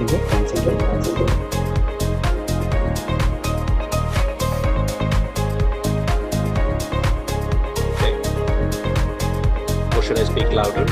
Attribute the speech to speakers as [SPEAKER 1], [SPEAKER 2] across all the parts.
[SPEAKER 1] think so? Consider.
[SPEAKER 2] Okay. Or should I speak louder?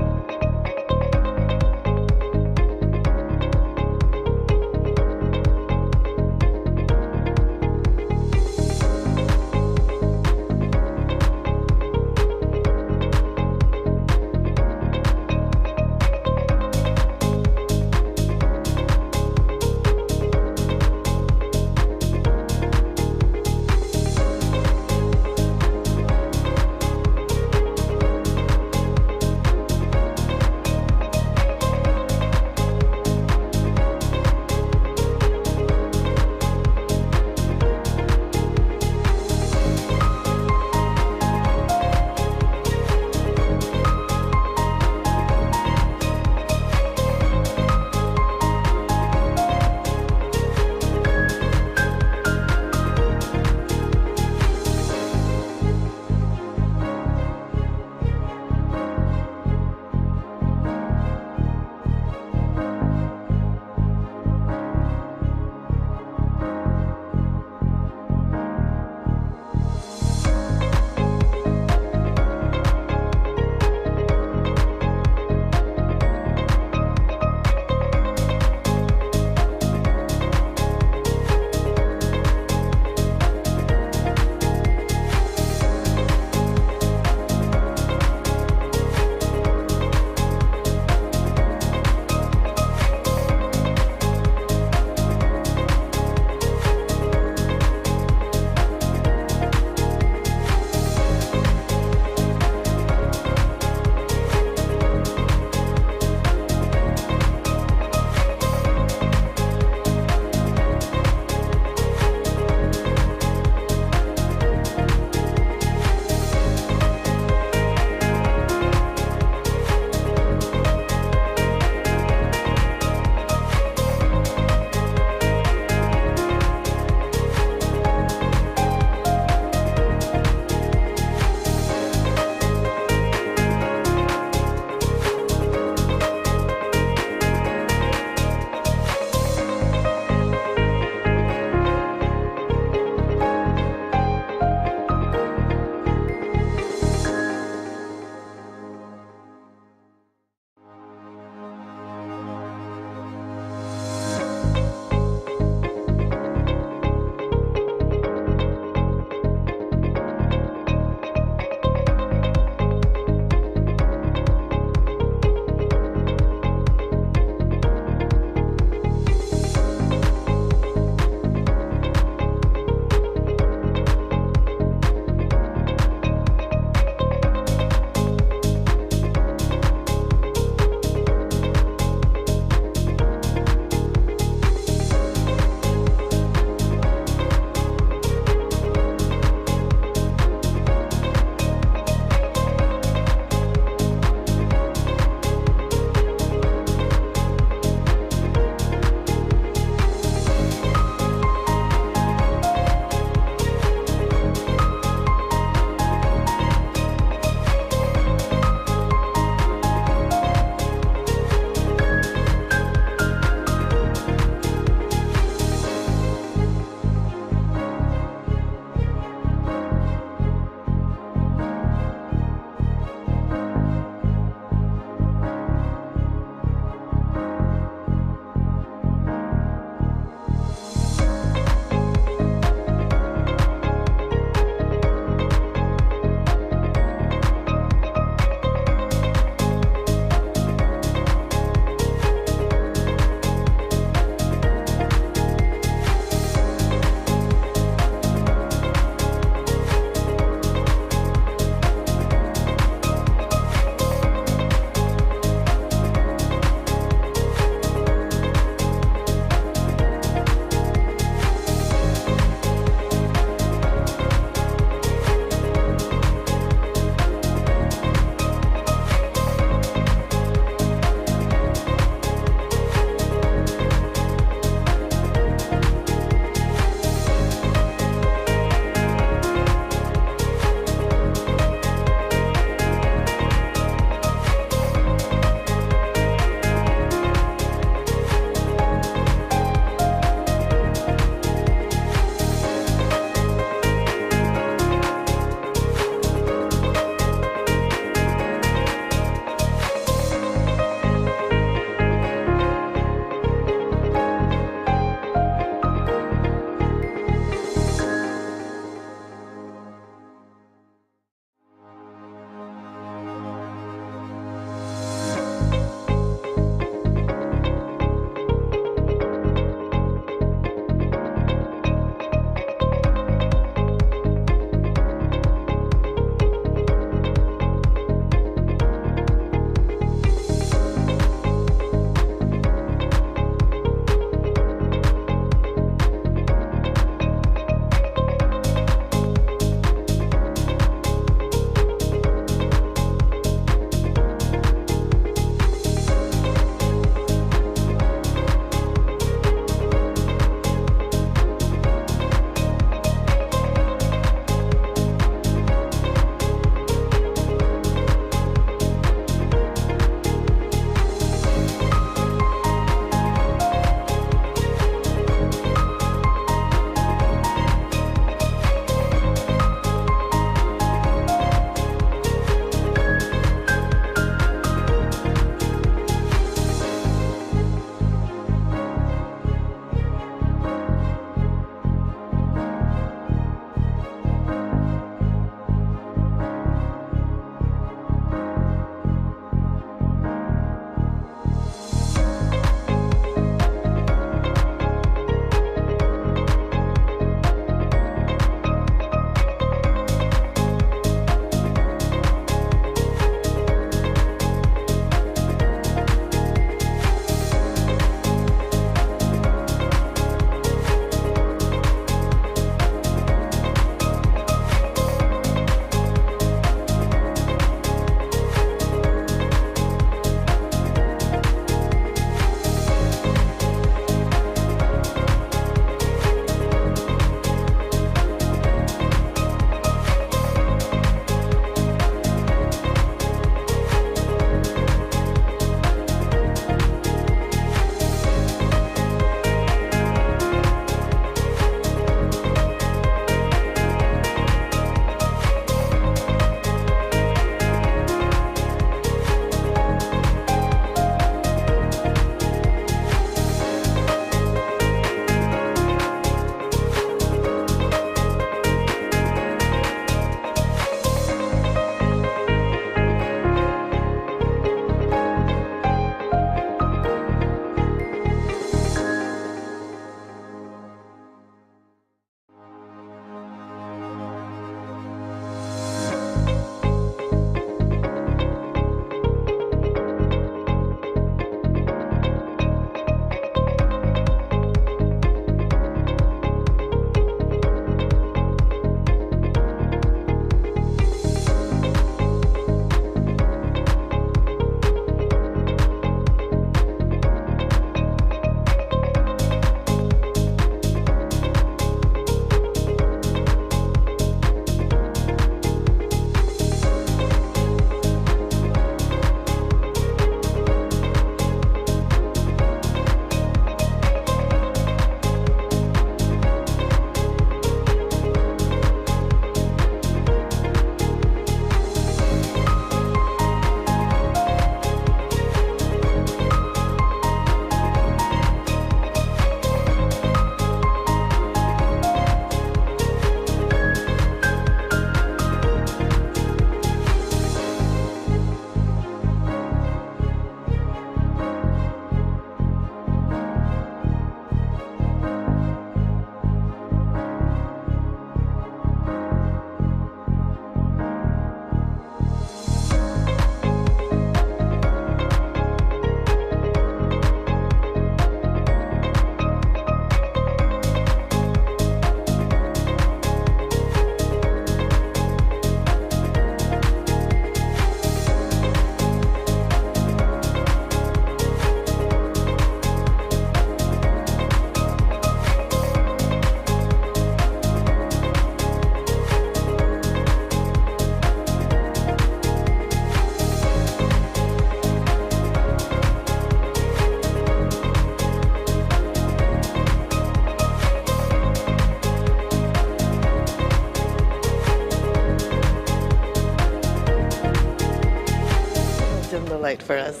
[SPEAKER 1] highlight for us.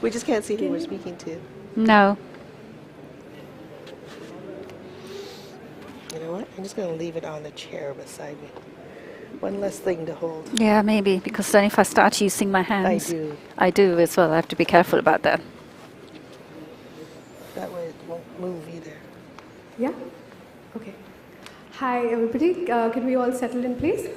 [SPEAKER 1] We just can't see who we're speaking to.
[SPEAKER 3] No.
[SPEAKER 1] You know what? I'm just going to leave it on the chair beside me. One less thing to hold.
[SPEAKER 3] Yeah, maybe, because then if I start using my hands, I do as well. I have to be careful about that.
[SPEAKER 1] That way it won't move either.
[SPEAKER 4] Yeah? Okay. Hi, everybody. Can we all settle in, please?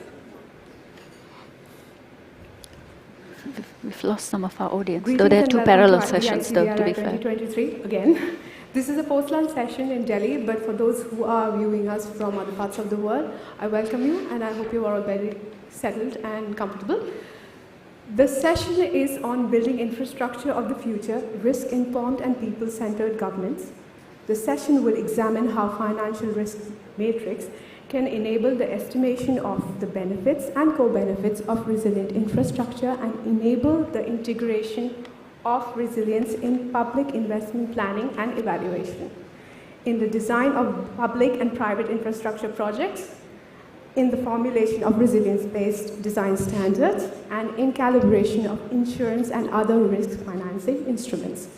[SPEAKER 3] We've lost some of our audience,
[SPEAKER 4] Greetings
[SPEAKER 3] though there are
[SPEAKER 4] and
[SPEAKER 3] two
[SPEAKER 4] welcome
[SPEAKER 3] parallel
[SPEAKER 4] to
[SPEAKER 3] sessions, though, to be
[SPEAKER 4] ICDRI
[SPEAKER 3] fair.
[SPEAKER 4] 2023 again. This is a post-lunch session in Delhi, but for those who are viewing us from other parts of the world, I welcome you and I hope you are all very settled and comfortable. The session is on building infrastructure of the future, risk-informed and people-centered governance. The session will examine how financial risk matrix can enable the estimation of the benefits and co-benefits of resilient infrastructure and enable the integration of resilience in public investment planning and evaluation, in the design of public and private infrastructure projects, in the formulation of resilience-based design standards, and in calibration of insurance and other risk financing instruments.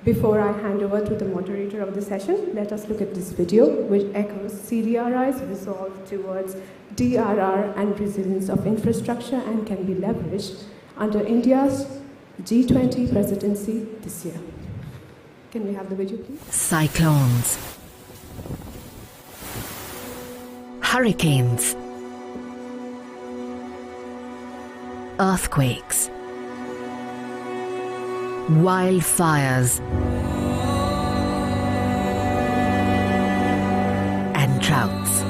[SPEAKER 4] Before I hand over to the moderator of the session, let us look at this video, which echoes CDRI's resolve towards DRR and resilience of infrastructure and can be leveraged under India's G20 presidency this year. Can we have the video, please?
[SPEAKER 5] Cyclones, hurricanes, earthquakes, wildfires, and droughts.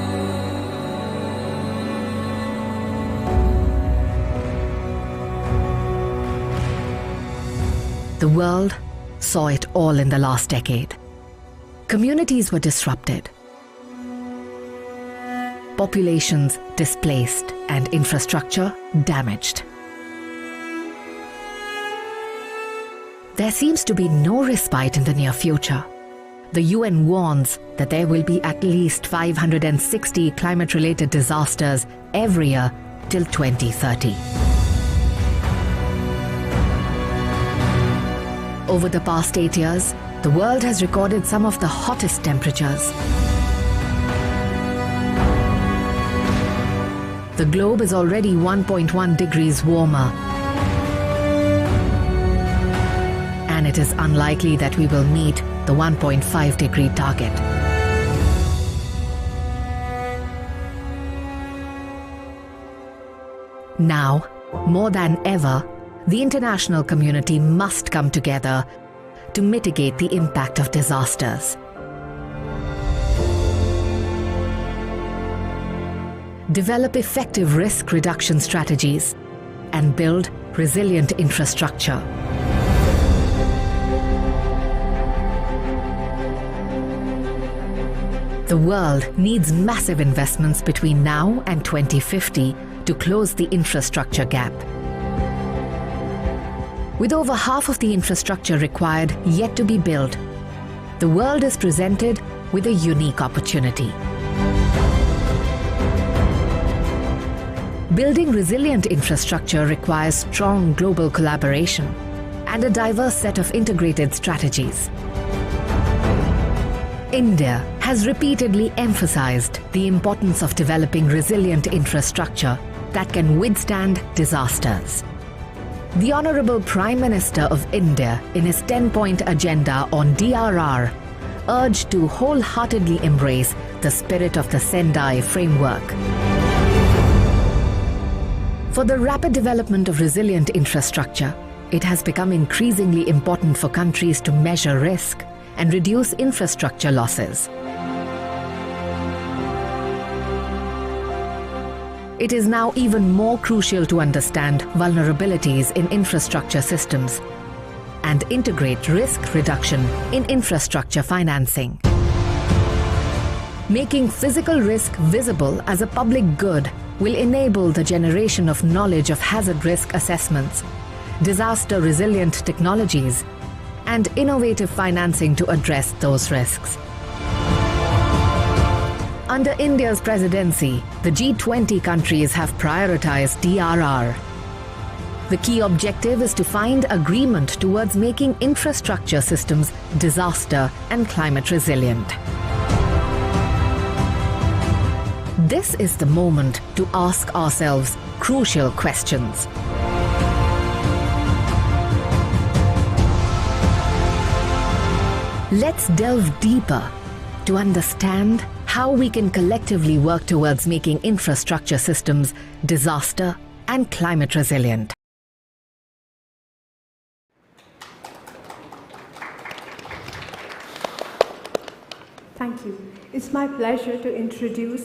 [SPEAKER 5] The world saw it all in the last decade. Communities were disrupted, populations displaced, and infrastructure damaged. There seems to be no respite in the near future. The UN warns that there will be at least 560 climate-related disasters every year till 2030. Over the past 8 years, the world has recorded some of the hottest temperatures. The globe is already 1.1 degrees warmer. And it is unlikely that we will meet the 1.5 degree target. Now, more than ever, the international community must come together to mitigate the impact of disasters. Develop effective risk reduction strategies and build resilient infrastructure. The world needs massive investments between now and 2050 to close the infrastructure gap. With over half of the infrastructure required yet to be built, the world is presented with a unique opportunity. Building resilient infrastructure requires strong global collaboration and a diverse set of integrated strategies. India has repeatedly emphasized the importance of developing resilient infrastructure that can withstand disasters. The Honorable Prime Minister of India, in his 10-point agenda on DRR, urged to wholeheartedly embrace the spirit of the Sendai framework. For the rapid development of resilient infrastructure, it has become increasingly important for countries to measure risk and reduce infrastructure losses. It is now even more crucial to understand vulnerabilities in infrastructure systems and integrate risk reduction in infrastructure financing. Making physical risk visible as a public good will enable the generation of knowledge of hazard risk assessments, disaster-resilient technologies, and innovative financing to address those risks. Under India's presidency, the G20 countries have prioritized DRR. The key objective is to find agreement towards making infrastructure systems disaster and climate resilient. This is the moment to ask ourselves crucial questions. Let's delve deeper to understand how we can collectively work towards making infrastructure systems disaster and climate resilient.
[SPEAKER 4] Thank you. It's my pleasure to introduce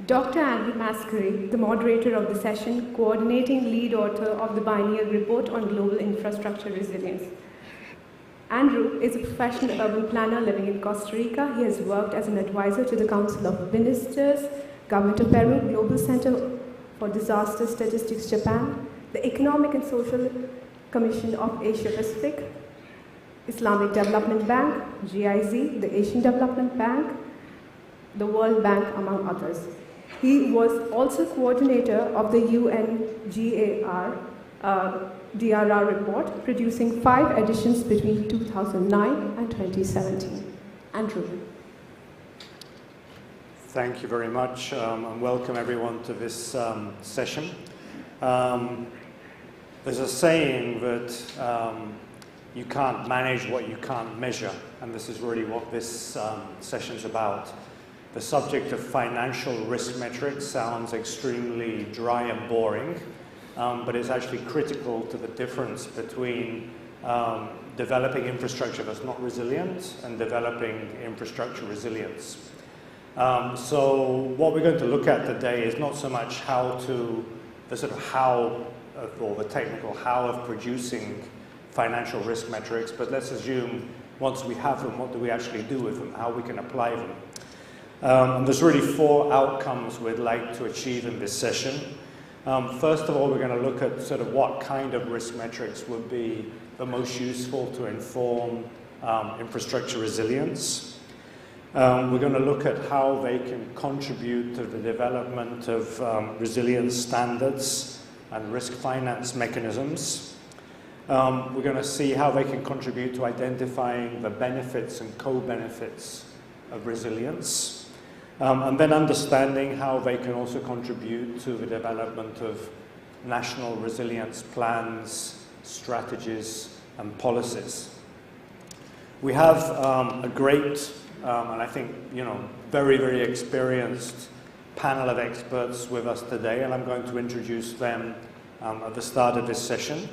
[SPEAKER 4] Dr. Andrew Mascari, the moderator of the session, coordinating lead author of the Biennial Report on Global Infrastructure Resilience. Andrew is a professional urban planner living in Costa Rica. He has worked as an advisor to the Council of Ministers, Government of Peru, Global Center for Disaster Statistics Japan, the Economic and Social Commission of Asia Pacific, Islamic Development Bank, GIZ, the Asian Development Bank, the World Bank, among others. He was also coordinator of the UNGAR DRR report, producing 5 editions between 2009 and 2017. Andrew.
[SPEAKER 6] Thank you very much, and welcome everyone to this session. There's a saying that you can't manage what you can't measure, and this is really what this session's about. The subject of financial risk metrics sounds extremely dry and boring, but it's actually critical to the difference between developing infrastructure that's not resilient and developing infrastructure resilience. So what we're going to look at today is not so much the sort of how, or the technical how of producing financial risk metrics, but let's assume once we have them, what do we actually do with them, how we can apply them. And there's really 4 outcomes we'd like to achieve in this session. First of all, we're going to look at sort of what kind of risk metrics would be the most useful to inform infrastructure resilience. We're going to look at how they can contribute to the development of resilience standards and risk finance mechanisms. We're going to see how they can contribute to identifying the benefits and co-benefits of resilience. And then understanding how they can also contribute to the development of national resilience plans, strategies, and policies. We have a great, and I think, very, very experienced panel of experts with us today, and I'm going to introduce them at the start of this session.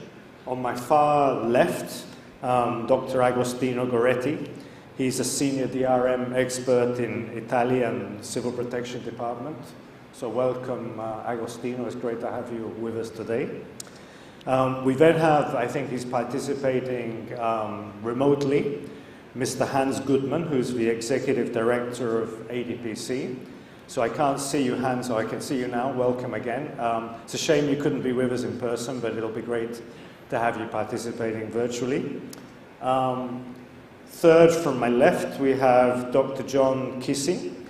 [SPEAKER 6] On my far left, Dr. Agostino Goretti. He's a senior DRM expert in Italian Civil Protection Department. So welcome, Agostino. It's great to have you with us today. We then have, I think he's participating remotely, Mr. Hans Goodman, who's the Executive Director of ADPC. So I can't see you, Hans, so I can see you now. Welcome again. It's a shame you couldn't be with us in person, but it'll be great to have you participating virtually. Third from my left, we have Dr. John Kissing.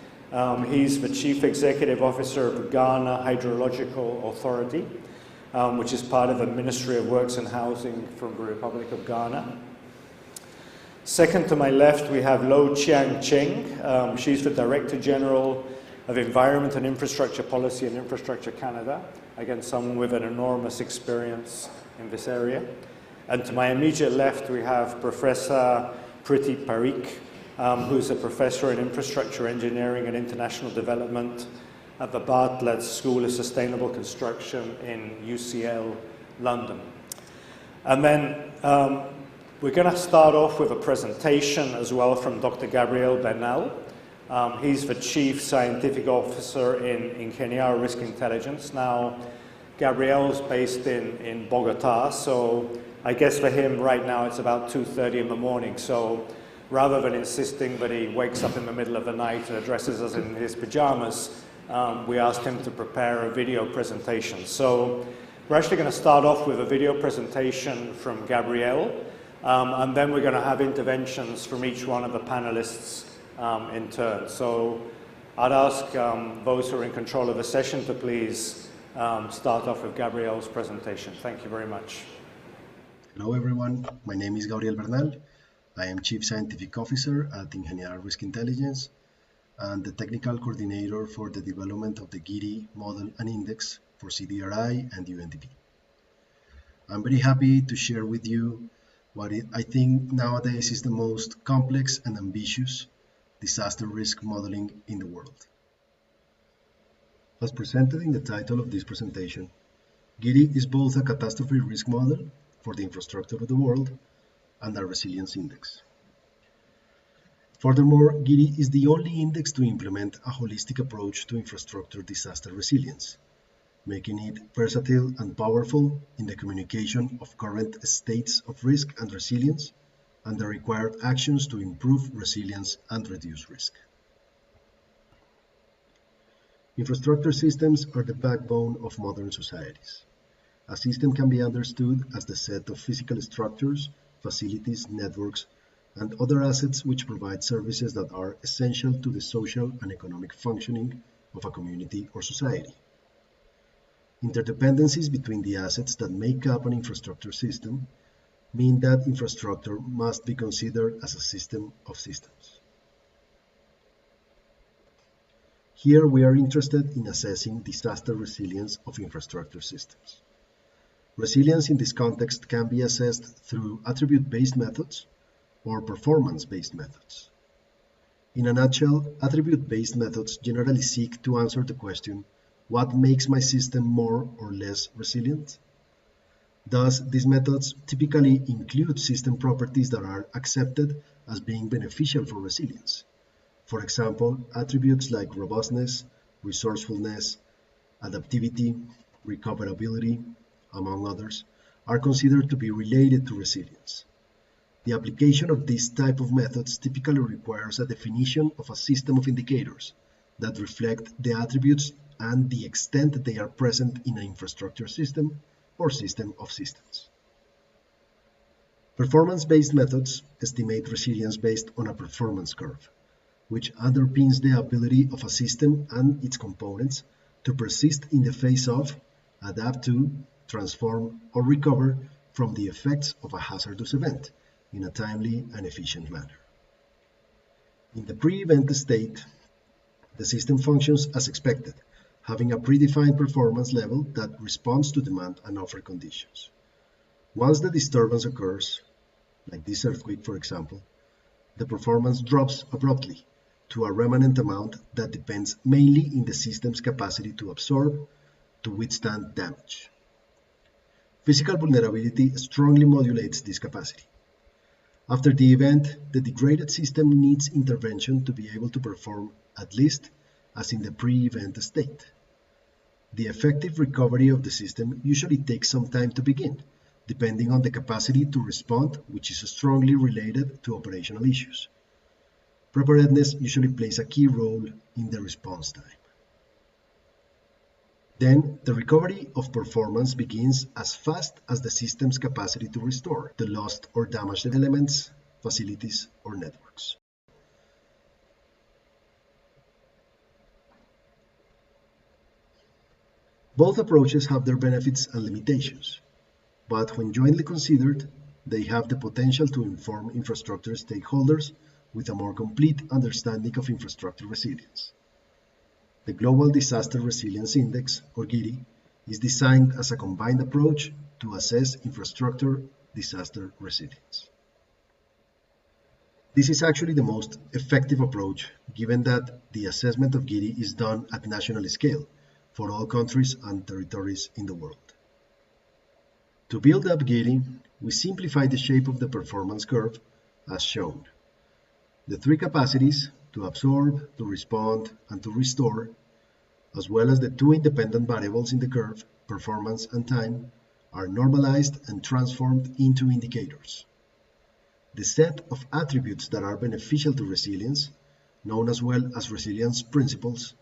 [SPEAKER 6] He's the Chief Executive Officer of the Ghana Hydrological Authority, which is part of the Ministry of Works and Housing from the Republic of Ghana. Second to my left, we have Lo Chiang Cheng. She's the Director General of Environment and Infrastructure Policy in Infrastructure Canada. Again, someone with an enormous experience in this area. And to my immediate left, we have Professor Priti Parikh, who's a professor in infrastructure engineering and international development at the Bartlett School of Sustainable Construction in UCL, London. And then we're going to start off with a presentation as well from Dr. Gabriel Bernal. He's the Chief Scientific Officer in Kenyara Risk Intelligence. Now, Gabriel's based in Bogota, so I guess for him right now it's about 2:30 in the morning. So rather than insisting that he wakes up in the middle of the night and addresses us in his pajamas, we asked him to prepare a video presentation. So we're actually going to start off with a video presentation from Gabriel, and then we're going to have interventions from each one of the panelists in turn. So I'd ask those who are in control of the session to please start off with Gabriel's presentation. Thank you very much.
[SPEAKER 7] Hello everyone, my name is Gabriel Bernal. I am Chief Scientific Officer at Ingeniar Risk Intelligence and the Technical Coordinator for the development of the GIRI model and index for CDRI and UNDP. I'm very happy to share with you what I think nowadays is the most complex and ambitious disaster risk modeling in the world. As presented in the title of this presentation, GIRI is both a catastrophe risk model for the infrastructure of the world and a resilience index. Furthermore, GIRI is the only index to implement a holistic approach to infrastructure disaster resilience, making it versatile and powerful in the communication of current states of risk and resilience and the required actions to improve resilience and reduce risk. Infrastructure systems are the backbone of modern societies. A system can be understood as the set of physical structures, facilities, networks, and other assets which provide services that are essential to the social and economic functioning of a community or society. Interdependencies between the assets that make up an infrastructure system mean that infrastructure must be considered as a system of systems. Here we are interested in assessing disaster resilience of infrastructure systems. Resilience in this context can be assessed through attribute-based methods or performance-based methods. In a nutshell, attribute-based methods generally seek to answer the question, what makes my system more or less resilient? Thus, these methods typically include system properties that are accepted as being beneficial for resilience. For example, attributes like robustness, resourcefulness, adaptivity, recoverability, among others, are considered to be related to resilience. The application of this type of methods typically requires a definition of a system of indicators that reflect the attributes and the extent they are present in an infrastructure system or system of systems. Performance-based methods estimate resilience based on a performance curve, which underpins the ability of a system and its components to persist in the face of, adapt to, transform, or recover from the effects of a hazardous event in a timely and efficient manner. In the pre-event state, the system functions as expected, having a predefined performance level that responds to demand and offer conditions. Once the disturbance occurs, like this earthquake for example, the performance drops abruptly to a remnant amount that depends mainly in the system's capacity to absorb, to withstand damage. Physical vulnerability strongly modulates this capacity. After the event, the degraded system needs intervention to be able to perform at least as in the pre-event state. The effective recovery of the system usually takes some time to begin, depending on the capacity to respond, which is strongly related to operational issues. Preparedness usually plays a key role in the response time. Then, the recovery of performance begins as fast as the system's capacity to restore the lost or damaged elements, facilities, or networks. Both approaches have their benefits and limitations, but when jointly considered, they have the potential to inform infrastructure stakeholders with a more complete understanding of infrastructure resilience. The Global Disaster Resilience Index, or GIRI, is designed as a combined approach to assess infrastructure disaster resilience. This is actually the most effective approach, given that the assessment of GIRI is done at national scale for all countries and territories in the world. To build up GIRI, we simplify the shape of the performance curve as shown. The three capacities, to absorb, to respond, and to restore, as well as the two independent variables in the curve, performance and time, are normalized and transformed into indicators. The set of attributes that are beneficial to resilience, known as well as resilience principles,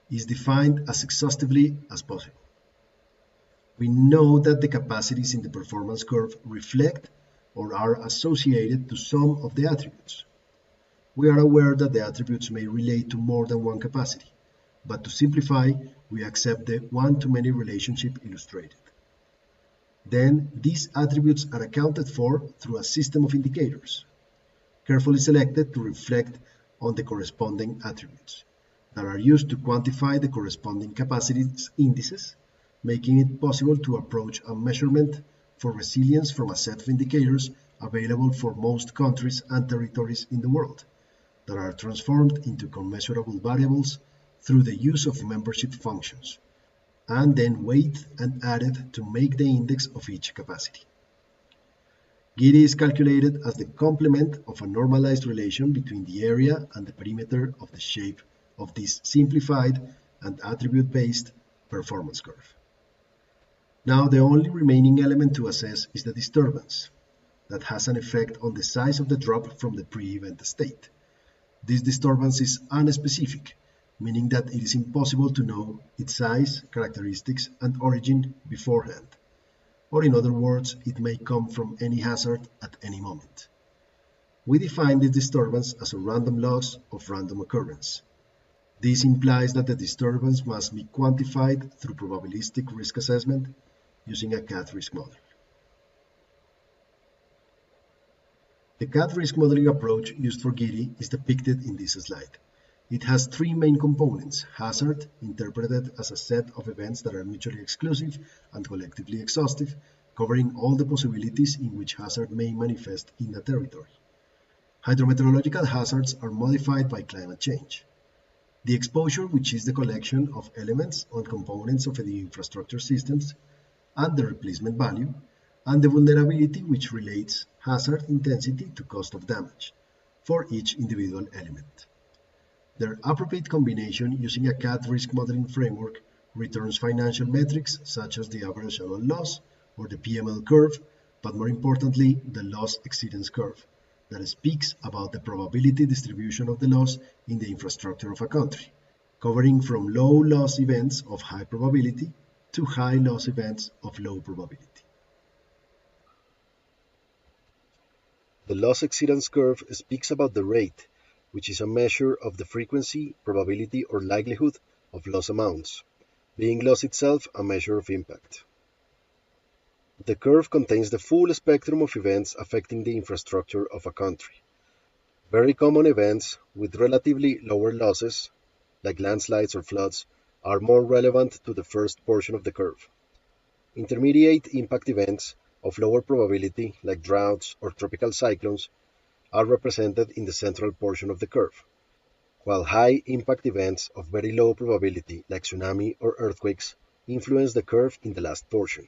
[SPEAKER 7] is defined as exhaustively as possible. We know that the capacities in the performance curve reflect or are associated to some of the attributes. We are aware that the attributes may relate to more than one capacity, but to simplify, we accept the one-to-many relationship illustrated. Then, these attributes are accounted for through a system of indicators, carefully selected to reflect on the corresponding attributes, that are used to quantify the corresponding capacity indices, making it possible to approach a measurement for resilience from a set of indicators available for most countries and territories in the world, that are transformed into commensurable variables through the use of membership functions, and then weighed and added to make the index of each capacity. Gini is calculated as the complement of a normalized relation between the area and the perimeter of the shape of this simplified and attribute-based performance curve. Now, the only remaining element to assess is the disturbance, that has an effect on the size of the drop from the pre-event state. This disturbance is unspecific, meaning that it is impossible to know its size, characteristics, and origin beforehand. Or in other words, it may come from any hazard at any moment. We define this disturbance as a random loss of random occurrence. This implies that the disturbance must be quantified through probabilistic risk assessment using a CAT risk model. The CAT risk modeling approach used for Gini is depicted in this slide. It has three main components: hazard, interpreted as a set of events that are mutually exclusive and collectively exhaustive, covering all the possibilities in which hazard may manifest in a territory. Hydrometeorological hazards are modified by climate change. The exposure, which is the collection of elements on components of the infrastructure systems, and the replacement value, and the vulnerability, which relates hazard intensity to cost of damage for each individual element. Their appropriate combination using a CAT risk modeling framework returns financial metrics such as the average annual loss or the PML curve, but more importantly, the loss exceedance curve, that speaks about the probability distribution of the loss in the infrastructure of a country, covering from low loss events of high probability to high loss events of low probability.
[SPEAKER 8] The loss exceedance curve speaks about the rate, which is a measure of the frequency, probability, or likelihood of loss amounts, being loss itself a measure of impact. The curve contains the full spectrum of events affecting the infrastructure of a country. Very common events with relatively lower losses, like landslides or floods, are more relevant to the first portion of the curve. Intermediate impact events of lower probability, like droughts or tropical cyclones, are represented in the central portion of the curve, while high impact events of very low probability, like tsunami or earthquakes, influence the curve in the last portion.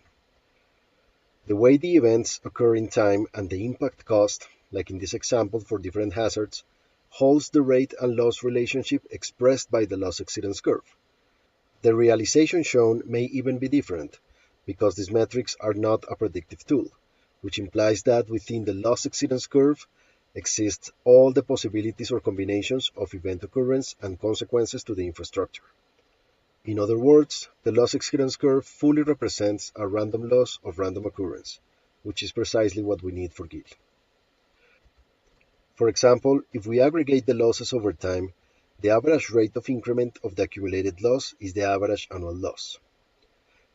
[SPEAKER 8] The way the events occur in time and the impact cost, like in this example for different hazards, holds the rate and loss relationship expressed by the loss exceedance curve. The realization shown may even be different, because these metrics are not a predictive tool, which implies that within the loss exceedance curve exist all the possibilities or combinations of event occurrence and consequences to the infrastructure. In other words, the loss exceedance curve fully represents a random loss of random occurrence, which is precisely what we need for Gini. For example, if we aggregate the losses over time, the average rate of increment of the accumulated loss is the average annual loss.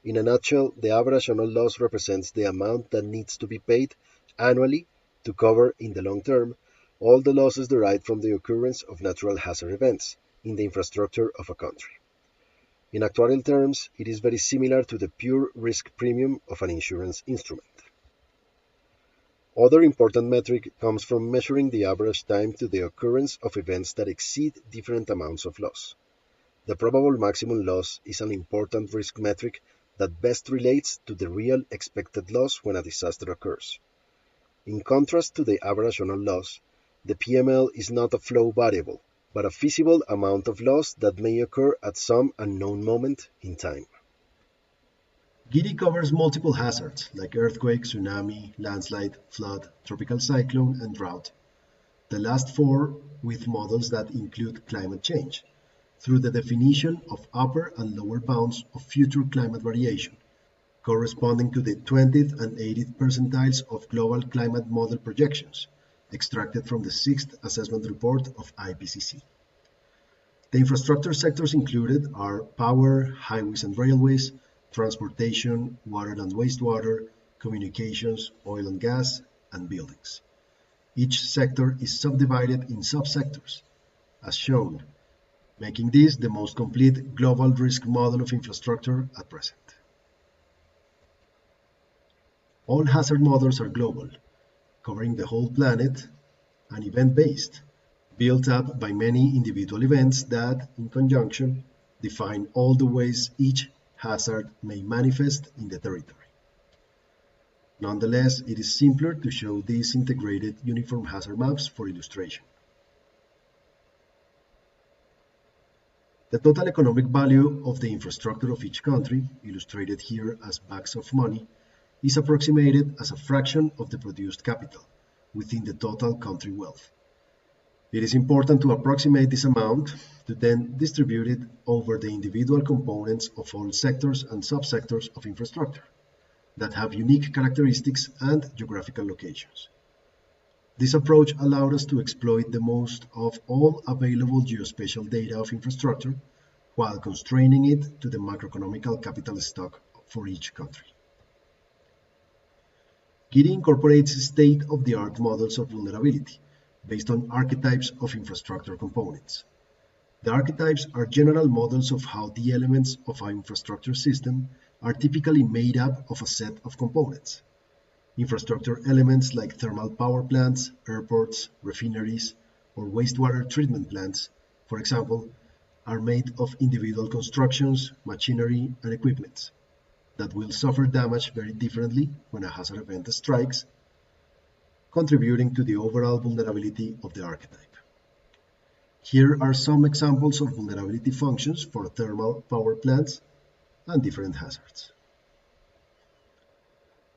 [SPEAKER 8] In a nutshell, the average annual loss represents the amount that needs to be paid annually to cover, in the long term, all the losses derived from the occurrence of natural hazard events in the infrastructure of a country. In actuarial terms, it is very similar to the pure risk premium of an insurance instrument. Other important metric comes from measuring the average time to the occurrence of events that exceed different amounts of loss. The probable maximum loss is an important risk metric that best relates to the real expected loss when a disaster occurs. In contrast to the average annual loss, the PML is not a flow variable, but a feasible amount of loss that may occur at some unknown moment in time.
[SPEAKER 7] Gini covers multiple hazards like earthquake, tsunami, landslide, flood, tropical cyclone, and drought. The last four with models that include climate change, through the definition of upper and lower bounds of future climate variation, corresponding to the 20th and 80th percentiles of global climate model projections, extracted from the 6th assessment report of IPCC. The infrastructure sectors included are power, highways and railways, transportation, water and wastewater, communications, oil and gas, and buildings. Each sector is subdivided in subsectors, as shown, making this the most complete global risk model of infrastructure at present. All hazard models are global, covering the whole planet, and event-based, built up by many individual events that, in conjunction, define all the ways each hazard may manifest in the territory. Nonetheless, it is simpler to show these integrated uniform hazard maps for illustration. The total economic value of the infrastructure of each country, illustrated here as bags of money, is approximated as a fraction of the produced capital within the total country wealth. It is important to approximate this amount to then distribute it over the individual components of all sectors and subsectors of infrastructure that have unique characteristics and geographical locations. This approach allowed us to exploit the most of all available geospatial data of infrastructure while constraining it to the macroeconomic capital stock for each country. GIRI incorporates state-of-the-art models of vulnerability based on archetypes of infrastructure components. The archetypes are general models of how the elements of an infrastructure system are typically made up of a set of components. Infrastructure elements like thermal power plants, airports, refineries, or wastewater treatment plants, for example, are made of individual constructions, machinery, and equipment that will suffer damage very differently when a hazard event strikes, contributing to the overall vulnerability of the archetype. Here are some examples of vulnerability functions for thermal power plants and different hazards.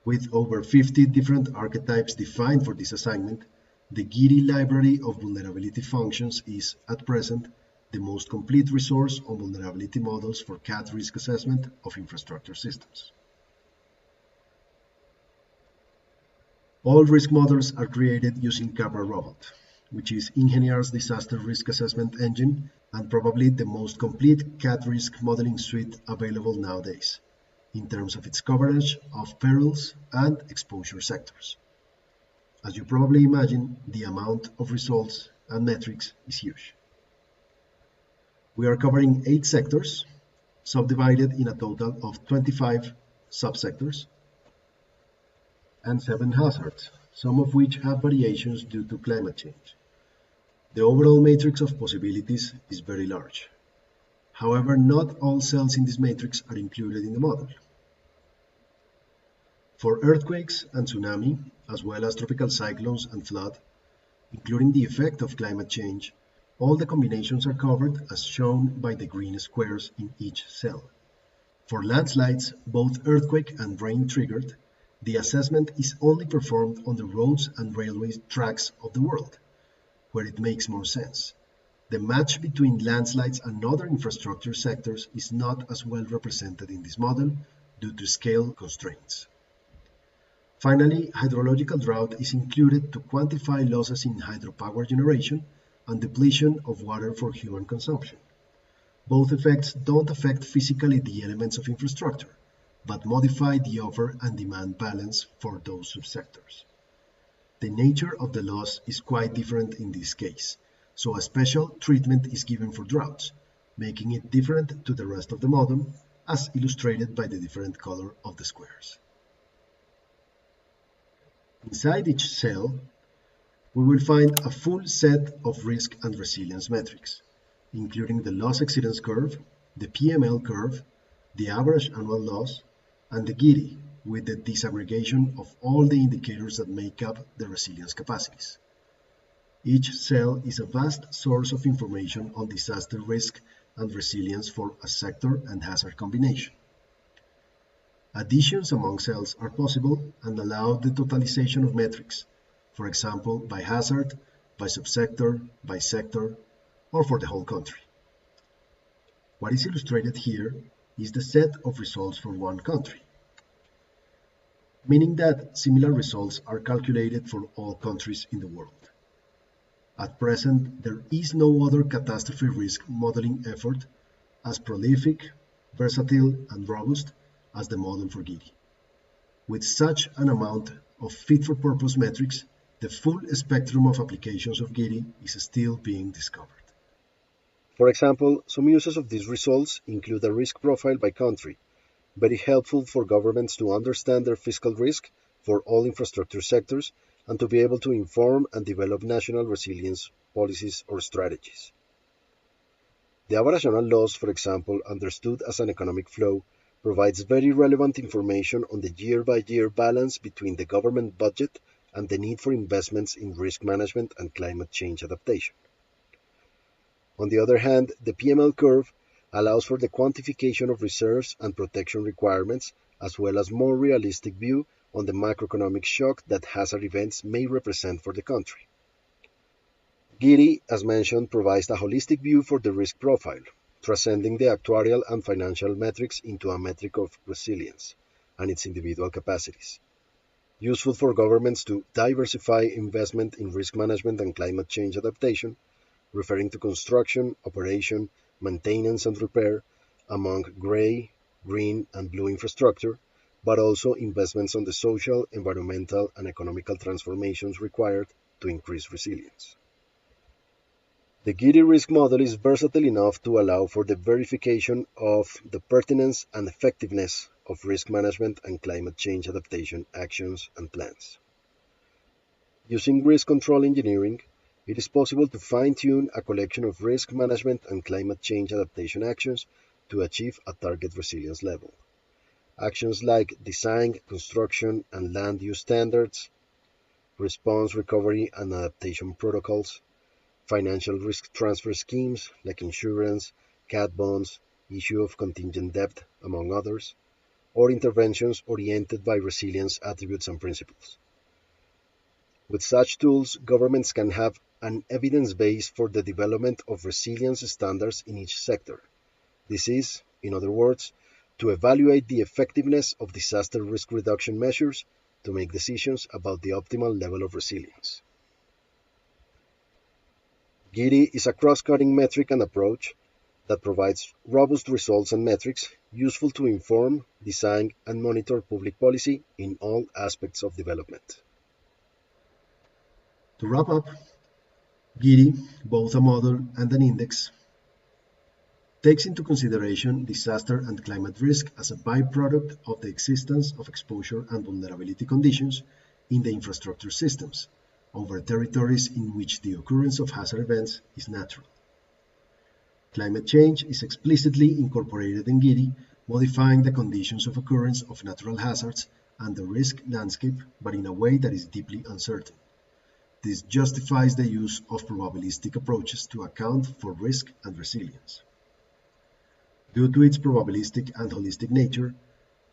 [SPEAKER 7] With over 50 different archetypes defined for this assignment, the GIRI library of vulnerability functions is, at present, the most complete resource on vulnerability models for CAD risk assessment of infrastructure systems. All risk models are created using Capra Robot, which is Ingenier's disaster risk assessment engine and probably the most complete CAD risk modeling suite available nowadays, in terms of its coverage of perils and exposure sectors. As you probably imagine, the amount of results and metrics is huge. We are covering 8 sectors, subdivided in a total of 25 subsectors, and 7 hazards, some of which have variations due to climate change. The overall matrix of possibilities is very large. However, not all cells in this matrix are included in the model. For earthquakes and tsunami, as well as tropical cyclones and flood, including the effect of climate change, all the combinations are covered as shown by the green squares in each cell. For landslides, both earthquake and rain triggered, the assessment is only performed on the roads and railway tracks of the world, where it makes more sense. The match between landslides and other infrastructure sectors is not as well represented in this model due to scale constraints. Finally, hydrological drought is included to quantify losses in hydropower generation and depletion of water for human consumption. Both effects don't affect physically the elements of infrastructure, but modify the offer and demand balance for those subsectors. The nature of the loss is quite different in this case, so a special treatment is given for droughts, making it different to the rest of the model, as illustrated by the different color of the squares. Inside each cell, we will find a full set of risk and resilience metrics, including the loss exceedance curve, the PML curve, the average annual loss, and the GIRI, with the disaggregation of all the indicators that make up the resilience capacities. Each cell is a vast source of information on disaster risk and resilience for a sector and hazard combination. Additions among cells are possible and allow the totalization of metrics, for example, by hazard, by subsector, by sector, or for the whole country. What is illustrated here is the set of results for one country, meaning that similar results are calculated for all countries in the world. At present, there is no other catastrophe risk modeling effort as prolific, versatile, and robust as the model for GIRI. With such an amount of fit-for-purpose metrics, the full spectrum of applications of GIRI is still being discovered.
[SPEAKER 8] For example, some uses of these results include a risk profile by country, very helpful for governments to understand their fiscal risk for all infrastructure sectors and to be able to inform and develop national resilience policies or strategies. The average annual loss, for example, understood as an economic flow, provides very relevant information on the year-by-year balance between the government budget and the need for investments in risk management and climate change adaptation. On the other hand, the PML curve allows for the quantification of reserves and protection requirements, as well as more realistic view on the macroeconomic shock that hazard events may represent for the country. GIRI, as mentioned, provides a holistic view for the risk profile, transcending the actuarial and financial metrics into a metric of resilience and its individual capacities. Useful for governments to diversify investment in risk management and climate change adaptation, referring to construction, operation, maintenance and repair among gray, green and blue infrastructure, but also investments on the social, environmental and economical transformations required to increase resilience. The GIRI risk model is versatile enough to allow for the verification of the pertinence and effectiveness of risk management and climate change adaptation actions and plans. Using risk control engineering, it is possible to fine-tune a collection of risk management and climate change adaptation actions to achieve a target resilience level. Actions like design, construction, and land use standards, response, recovery, and adaptation protocols, financial risk transfer schemes like insurance, cat bonds, issue of contingent debt, among others, or interventions oriented by resilience attributes and principles. With such tools, governments can have an evidence base for the development of resilience standards in each sector. This is, in other words, to evaluate the effectiveness of disaster risk reduction measures to make decisions about the optimal level of resilience. GIRI is a cross-cutting metric and approach that provides robust results and metrics useful to inform, design, and monitor public policy in all aspects of development.
[SPEAKER 7] To wrap up, GIRI, both a model and an index, takes into consideration disaster and climate risk as a byproduct of the existence of exposure and vulnerability conditions in the infrastructure systems over territories in which the occurrence of hazard events is natural. Climate change is explicitly incorporated in GIRI, modifying the conditions of occurrence of natural hazards and the risk landscape, but in a way that is deeply uncertain. This justifies the use of probabilistic approaches to account for risk and resilience. Due to its probabilistic and holistic nature,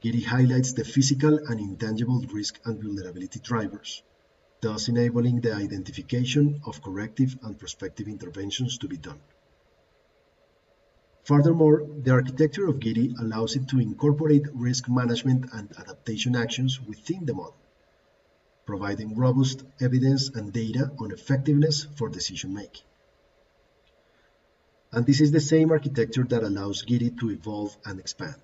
[SPEAKER 7] GIRI highlights the physical and intangible risk and vulnerability drivers, thus enabling the identification of corrective and prospective interventions to be done. Furthermore, the architecture of GIRI allows it to incorporate risk management and adaptation actions within the model, providing robust evidence and data on effectiveness for decision-making. And this is the same architecture that allows GIRI to evolve and expand.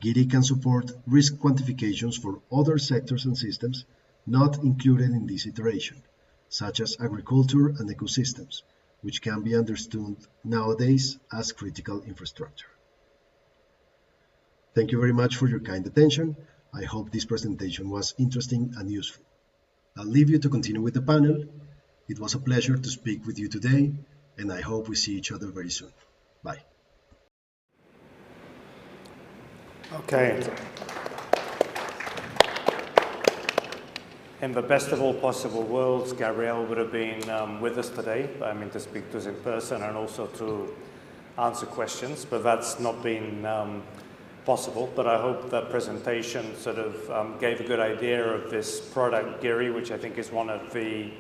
[SPEAKER 7] GIRI can support risk quantifications for other sectors and systems not included in this iteration, such as agriculture and ecosystems, which can be understood nowadays as critical infrastructure. Thank you very much for your kind attention. I hope this presentation was interesting and useful. I'll leave you to continue with the panel. It was a pleasure to speak with you today, and I hope we see each other very soon. Bye.
[SPEAKER 6] Okay. In the best of all possible worlds, Gabriel would have been with us today, to speak to us in person and also to answer questions, but that's not been possible. But I hope that presentation sort of gave a good idea of this product, GIRI, which I think is one of the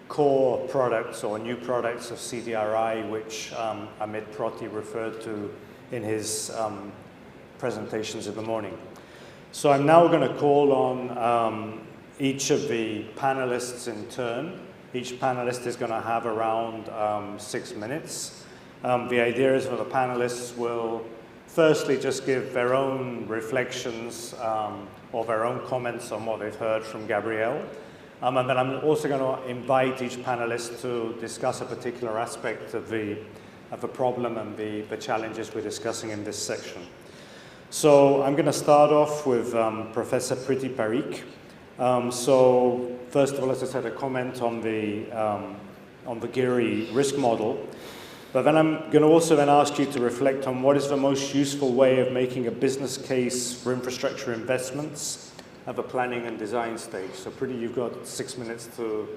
[SPEAKER 6] core products or new products of CDRI, which Amit Proti referred to in his presentations in the morning. So I'm now going to call on each of the panelists in turn Each panelist is going to have around 6 minutes. The idea is that the panelists will firstly just give their own reflections or their own comments on what they've heard from Gabrielle. And then I'm also going to invite each panelist to discuss a particular aspect of the problem and the challenges we're discussing in this section. So I'm going to start off with Professor Priti Parikh. So first of all, as I said, a comment on the GIRI risk model. But then I'm going to also then ask you to reflect on what is the most useful way of making a business case for infrastructure investments at the planning and design stage. So Priti, you've got 6 minutes to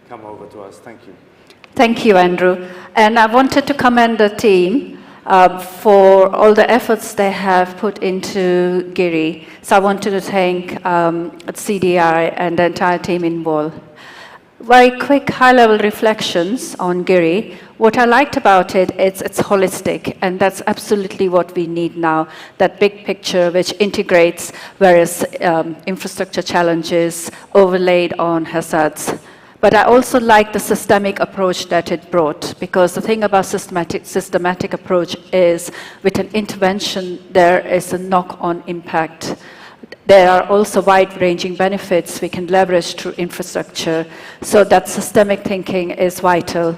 [SPEAKER 6] come over to us. Thank you.
[SPEAKER 3] Thank you, Andrew. And I wanted to commend the team for all the efforts they have put into GIRI. So I wanted to thank CDI and the entire team involved. Very quick high-level reflections on GIRI. What I liked about it is it's holistic, and that's absolutely what we need now, that big picture which integrates various infrastructure challenges overlaid on hazards. But I also like the systemic approach that it brought, because the thing about systematic approach is with an intervention, there is a knock-on impact. There are also wide-ranging benefits we can leverage through infrastructure, so that systemic thinking is vital.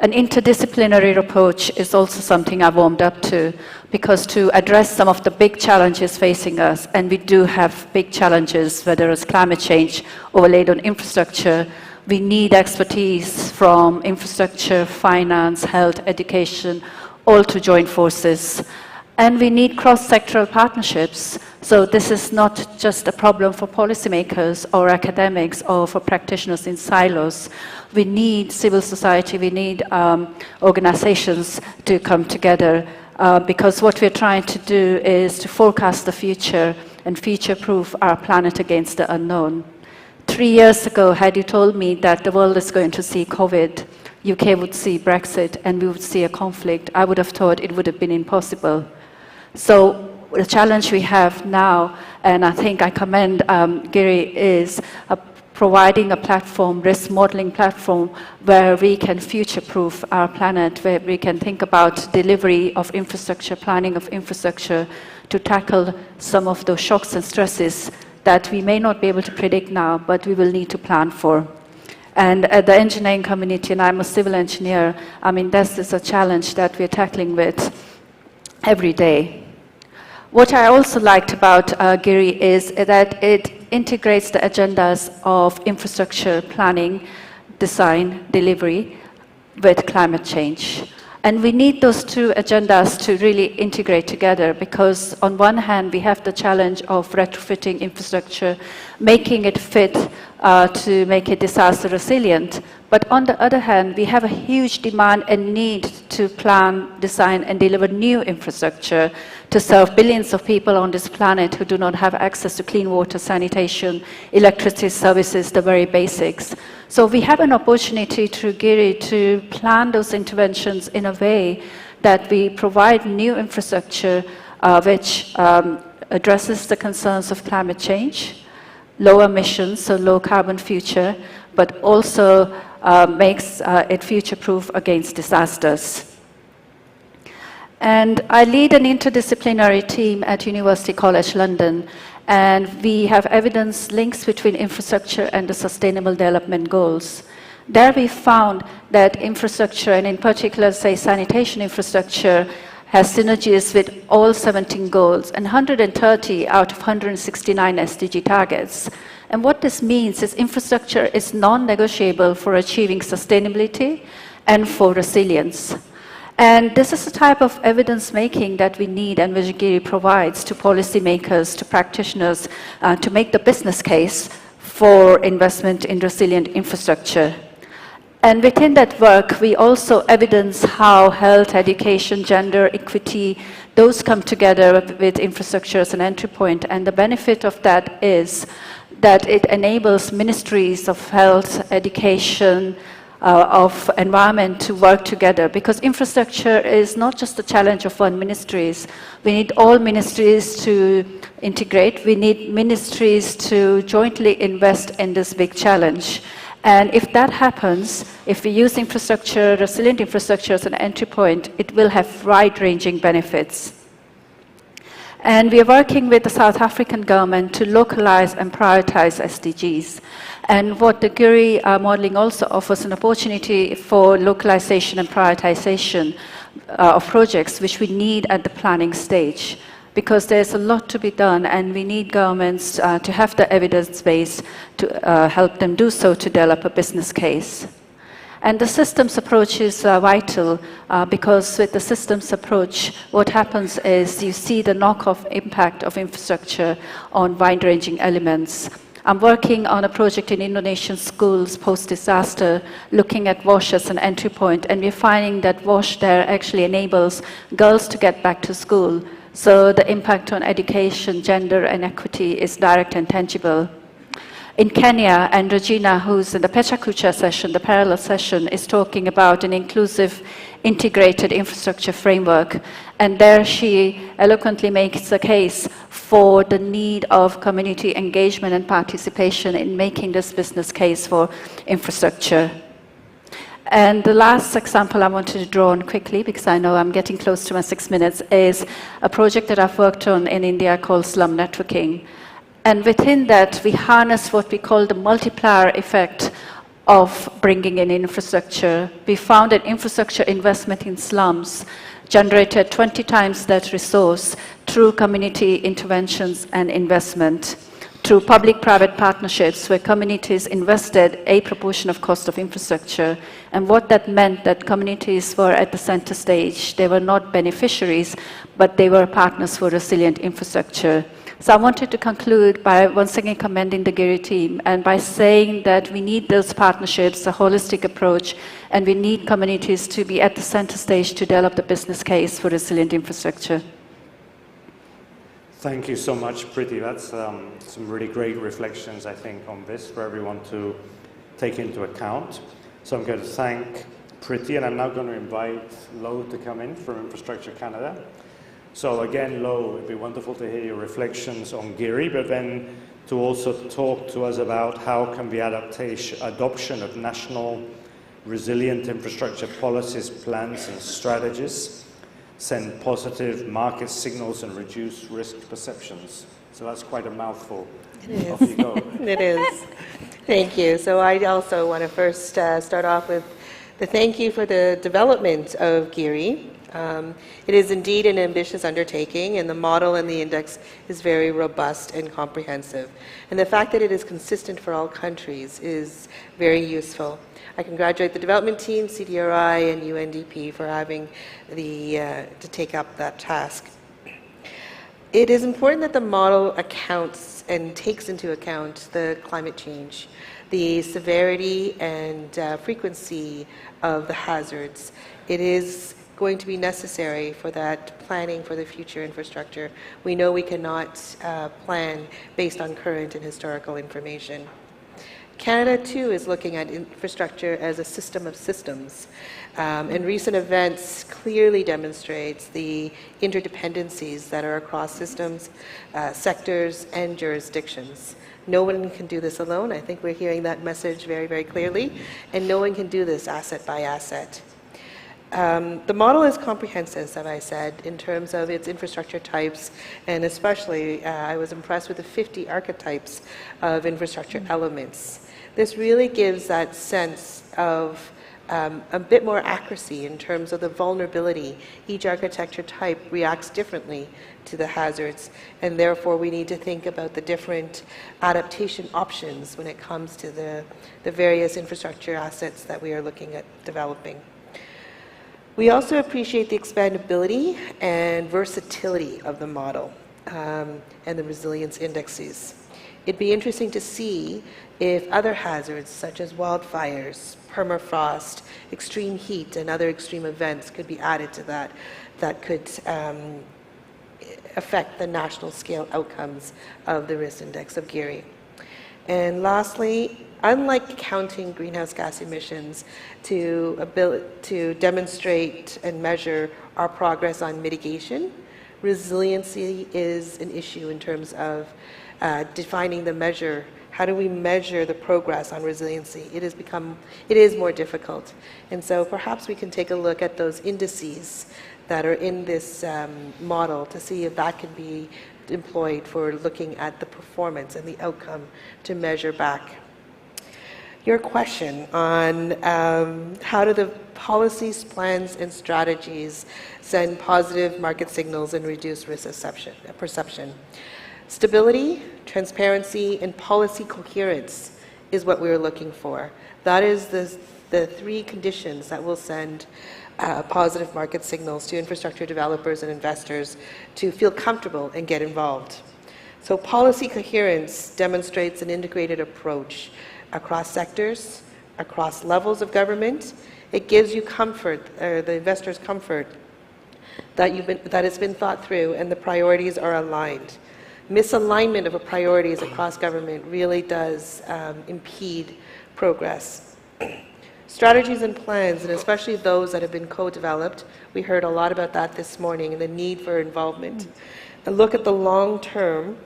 [SPEAKER 3] An interdisciplinary approach is also something I warmed up to, because to address some of the big challenges facing us, and we do have big challenges, whether it's climate change overlaid on infrastructure, we need expertise from infrastructure, finance, health, education, all to join forces. And we need cross-sectoral partnerships. So this is not just a problem for policymakers or academics or for practitioners in silos. We need civil society, we need organizations to come together because what we're trying to do is to forecast the future and future-proof our planet against the unknown. 3 years ago, had you told me that the world is going to see COVID, UK would see Brexit, and we would see a conflict, I would have thought it would have been impossible. So the challenge we have now, and I think I commend GIRI, is providing a platform, risk modeling platform, where we can future-proof our planet, where we can think about delivery of infrastructure, planning of infrastructure, to tackle some of those shocks and stresses that we may not be able to predict now, but we will need to plan for. And at the engineering community, and I'm a civil engineer, I mean, this is a challenge that we're tackling with every day. What I also liked about GIRI is that it integrates the agendas of infrastructure planning, design, delivery with climate change. And we need those two agendas to really integrate together, because on one hand, we have the challenge of retrofitting infrastructure, making it fit to make it disaster resilient. But on the other hand, we have a huge demand and need to plan, design, and deliver new infrastructure to serve billions of people on this planet who do not have access to clean water, sanitation, electricity services, the very basics. So we have an opportunity through GIRI to plan those interventions in a way that we provide new infrastructure which addresses the concerns of climate change, low emissions, so low carbon future, but also makes it future-proof against disasters. And I lead an interdisciplinary team at University College London, and we have evidence links between infrastructure and the Sustainable Development Goals. There we found that infrastructure, and in particular, say, sanitation infrastructure, has synergies with all 17 goals and 130 out of 169 SDG targets. And what this means is infrastructure is non-negotiable for achieving sustainability and for resilience. And this is the type of evidence making that we need, and which GIRI provides to policymakers, to practitioners, to make the business case for investment in resilient infrastructure. And within that work, we also evidence how health, education, gender, equity, those come together with infrastructure as an entry point. And the benefit of that is that it enables ministries of health, education, of environment to work together, because infrastructure is not just a challenge of one ministries. We need all ministries to integrate. We need ministries to jointly invest in this big challenge. And if that happens, if we use infrastructure, resilient infrastructure as an entry point, it will have wide-ranging benefits. And we are working with the South African government to localize and prioritize SDGs. And what the GURI modeling also offers an opportunity for localization and prioritization of projects, which we need at the planning stage, because there's a lot to be done, and we need governments to have the evidence base to help them do so to develop a business case. And the systems approach is vital because with the systems approach, what happens is you see the knock-off impact of infrastructure on wide-ranging elements. I'm working on a project in Indonesian schools post-disaster, looking at WASH as an entry point, and we're finding that WASH there actually enables girls to get back to school. So the impact on education, gender, and equity is direct and tangible. In Kenya, and Regina, who's in the Pechakucha session, the parallel session, is talking about an inclusive, integrated infrastructure framework. And there she eloquently makes a case for the need of community engagement and participation in making this business case for infrastructure. And the last example I wanted to draw on quickly, because I know I'm getting close to my 6 minutes, is a project that I've worked on in India called slum networking. And within that, we harness what we call the multiplier effect of bringing in infrastructure. We found that infrastructure investment in slums generated 20 times that resource through community interventions and investment, through public-private partnerships where communities invested a proportion of cost of infrastructure. And what that meant that communities were at the center stage. They were not beneficiaries, but they were partners for resilient infrastructure. So I wanted to conclude by once again commending the GURI team and by saying that we need those partnerships, a holistic approach, and we need communities to be at the center stage to develop the business case for resilient infrastructure.
[SPEAKER 6] Thank you so much, Priti. That's some really great reflections, I think, on this for everyone to take into account. So I'm going to thank Priti, and I'm now going to invite Lo to come in from Infrastructure Canada. So again, Lo, it'd be wonderful to hear your reflections on GURI, but then to also talk to us about how can the adoption of national resilient infrastructure policies, plans, and strategies send positive market signals and reduce risk perceptions. So that's quite a mouthful. Off you go.
[SPEAKER 1] It is. Thank you. So I also want to first start off with the thank you for the development of GURI. It is indeed an ambitious undertaking, and the model and the index is very robust and comprehensive. And the fact that it is consistent for all countries is very useful. I congratulate the development team, CDRI, and UNDP for having to take up that task. It is important that the model accounts and takes into account the climate change, the severity and frequency of the hazards. It is going to be necessary for that planning for the future infrastructure. We know we cannot plan based on current and historical information. Canada, too, is looking at infrastructure as a system of systems. And recent events clearly demonstrates the interdependencies that are across systems, sectors, and jurisdictions. No one can do this alone. I think we're hearing that message very, very clearly. And no one can do this asset by asset. The model is comprehensive, as I said, in terms of its infrastructure types, and especially I was impressed with the 50 archetypes of infrastructure elements. This really gives that sense of a bit more accuracy in terms of the vulnerability. Each architecture type reacts differently to the hazards, and therefore we need to think about the different adaptation options when it comes to the various infrastructure assets that we are looking at developing. We also appreciate the expandability and versatility of the model and the resilience indexes. It'd be interesting to see if other hazards such as wildfires, permafrost, extreme heat, and other extreme events could be added to that could affect the national scale outcomes of the risk index of GURI. And lastly, unlike counting greenhouse gas emissions to demonstrate and measure our progress on mitigation, resiliency is an issue in terms of defining the measure. How do we measure the progress on resiliency? It is more difficult. And so perhaps we can take a look at those indices that are in this model to see if that can be employed for looking at the performance and the outcome to measure back. Your question on how do the policies, plans, and strategies send positive market signals and reduce risk perception. Stability, transparency, and policy coherence is what we're looking for. That is the three conditions that will send positive market signals to infrastructure developers and investors to feel comfortable and get involved. So policy coherence demonstrates an integrated approach across sectors, across levels of government. It gives you comfort, the investors comfort, that it's been thought through and the priorities are aligned. Misalignment of priorities across government really does impede progress. Strategies and plans, and especially those that have been co-developed, we heard a lot about that this morning, and the need for involvement. And look at the long term,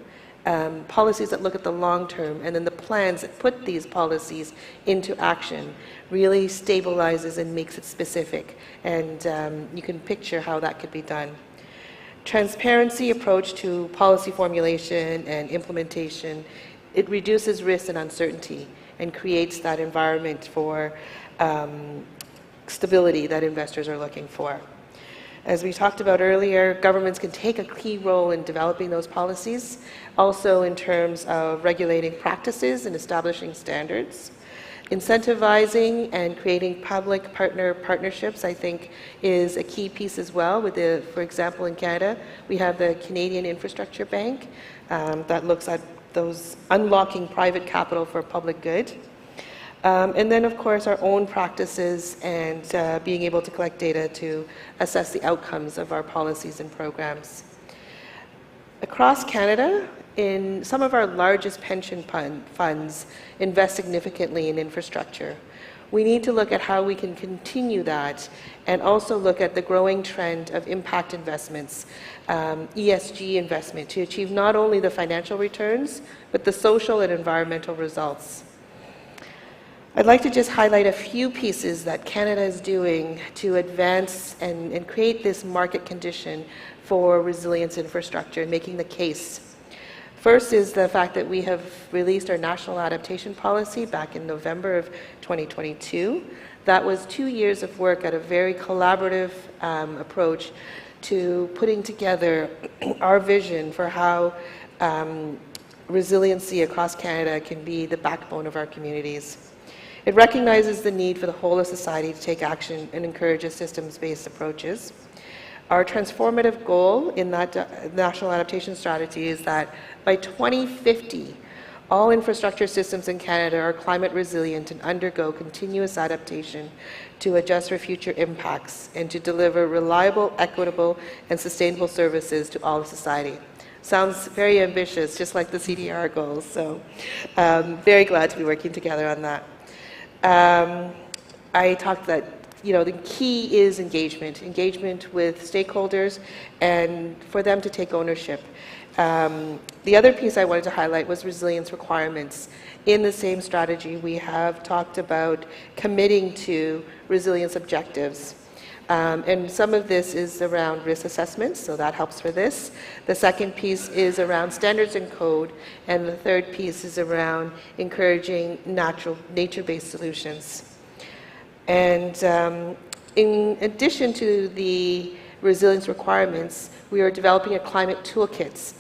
[SPEAKER 1] policies that look at the long term, and then the plans that put these policies into action really stabilizes and makes it specific. And you can picture how that could be done. Transparency approach to policy formulation and implementation, it reduces risk and uncertainty and creates that environment for stability that investors are looking for. As we talked about earlier, governments can take a key role in developing those policies, also in terms of regulating practices and establishing standards. Incentivizing and creating public-partner partnerships, I think, is a key piece as well. For example, in Canada, we have the Canadian Infrastructure Bank that looks at those unlocking private capital for public good. And then, of course, our own practices and being able to collect data to assess the outcomes of our policies and programs. Across Canada, in some of our largest pension funds invest significantly in infrastructure. We need to look at how we can continue that and also look at the growing trend of impact investments, ESG investment, to achieve not only the financial returns, but the social and environmental results. I'd like to just highlight a few pieces that Canada is doing to advance and create this market condition for resilience infrastructure, making the case. First is the fact that we have released our National Adaptation Policy back in November of 2022. That was 2 years of work at a very collaborative approach to putting together our vision for how resiliency across Canada can be the backbone of our communities. It recognizes the need for the whole of society to take action and encourages systems-based approaches. Our transformative goal in that National Adaptation Strategy is that by 2050, all infrastructure systems in Canada are climate resilient and undergo continuous adaptation to adjust for future impacts and to deliver reliable, equitable, and sustainable services to all of society. Sounds very ambitious, just like the CDR goals, so very glad to be working together on that. I talked that the key is engagement with stakeholders and for them to take ownership. The other piece I wanted to highlight was resilience requirements. In the same strategy, we have talked about committing to resilience objectives. And some of this is around risk assessments, so that helps for this. The second piece is around standards and code, and the third piece is around encouraging nature-based solutions. And in addition to the resilience requirements, we are developing a climate toolkits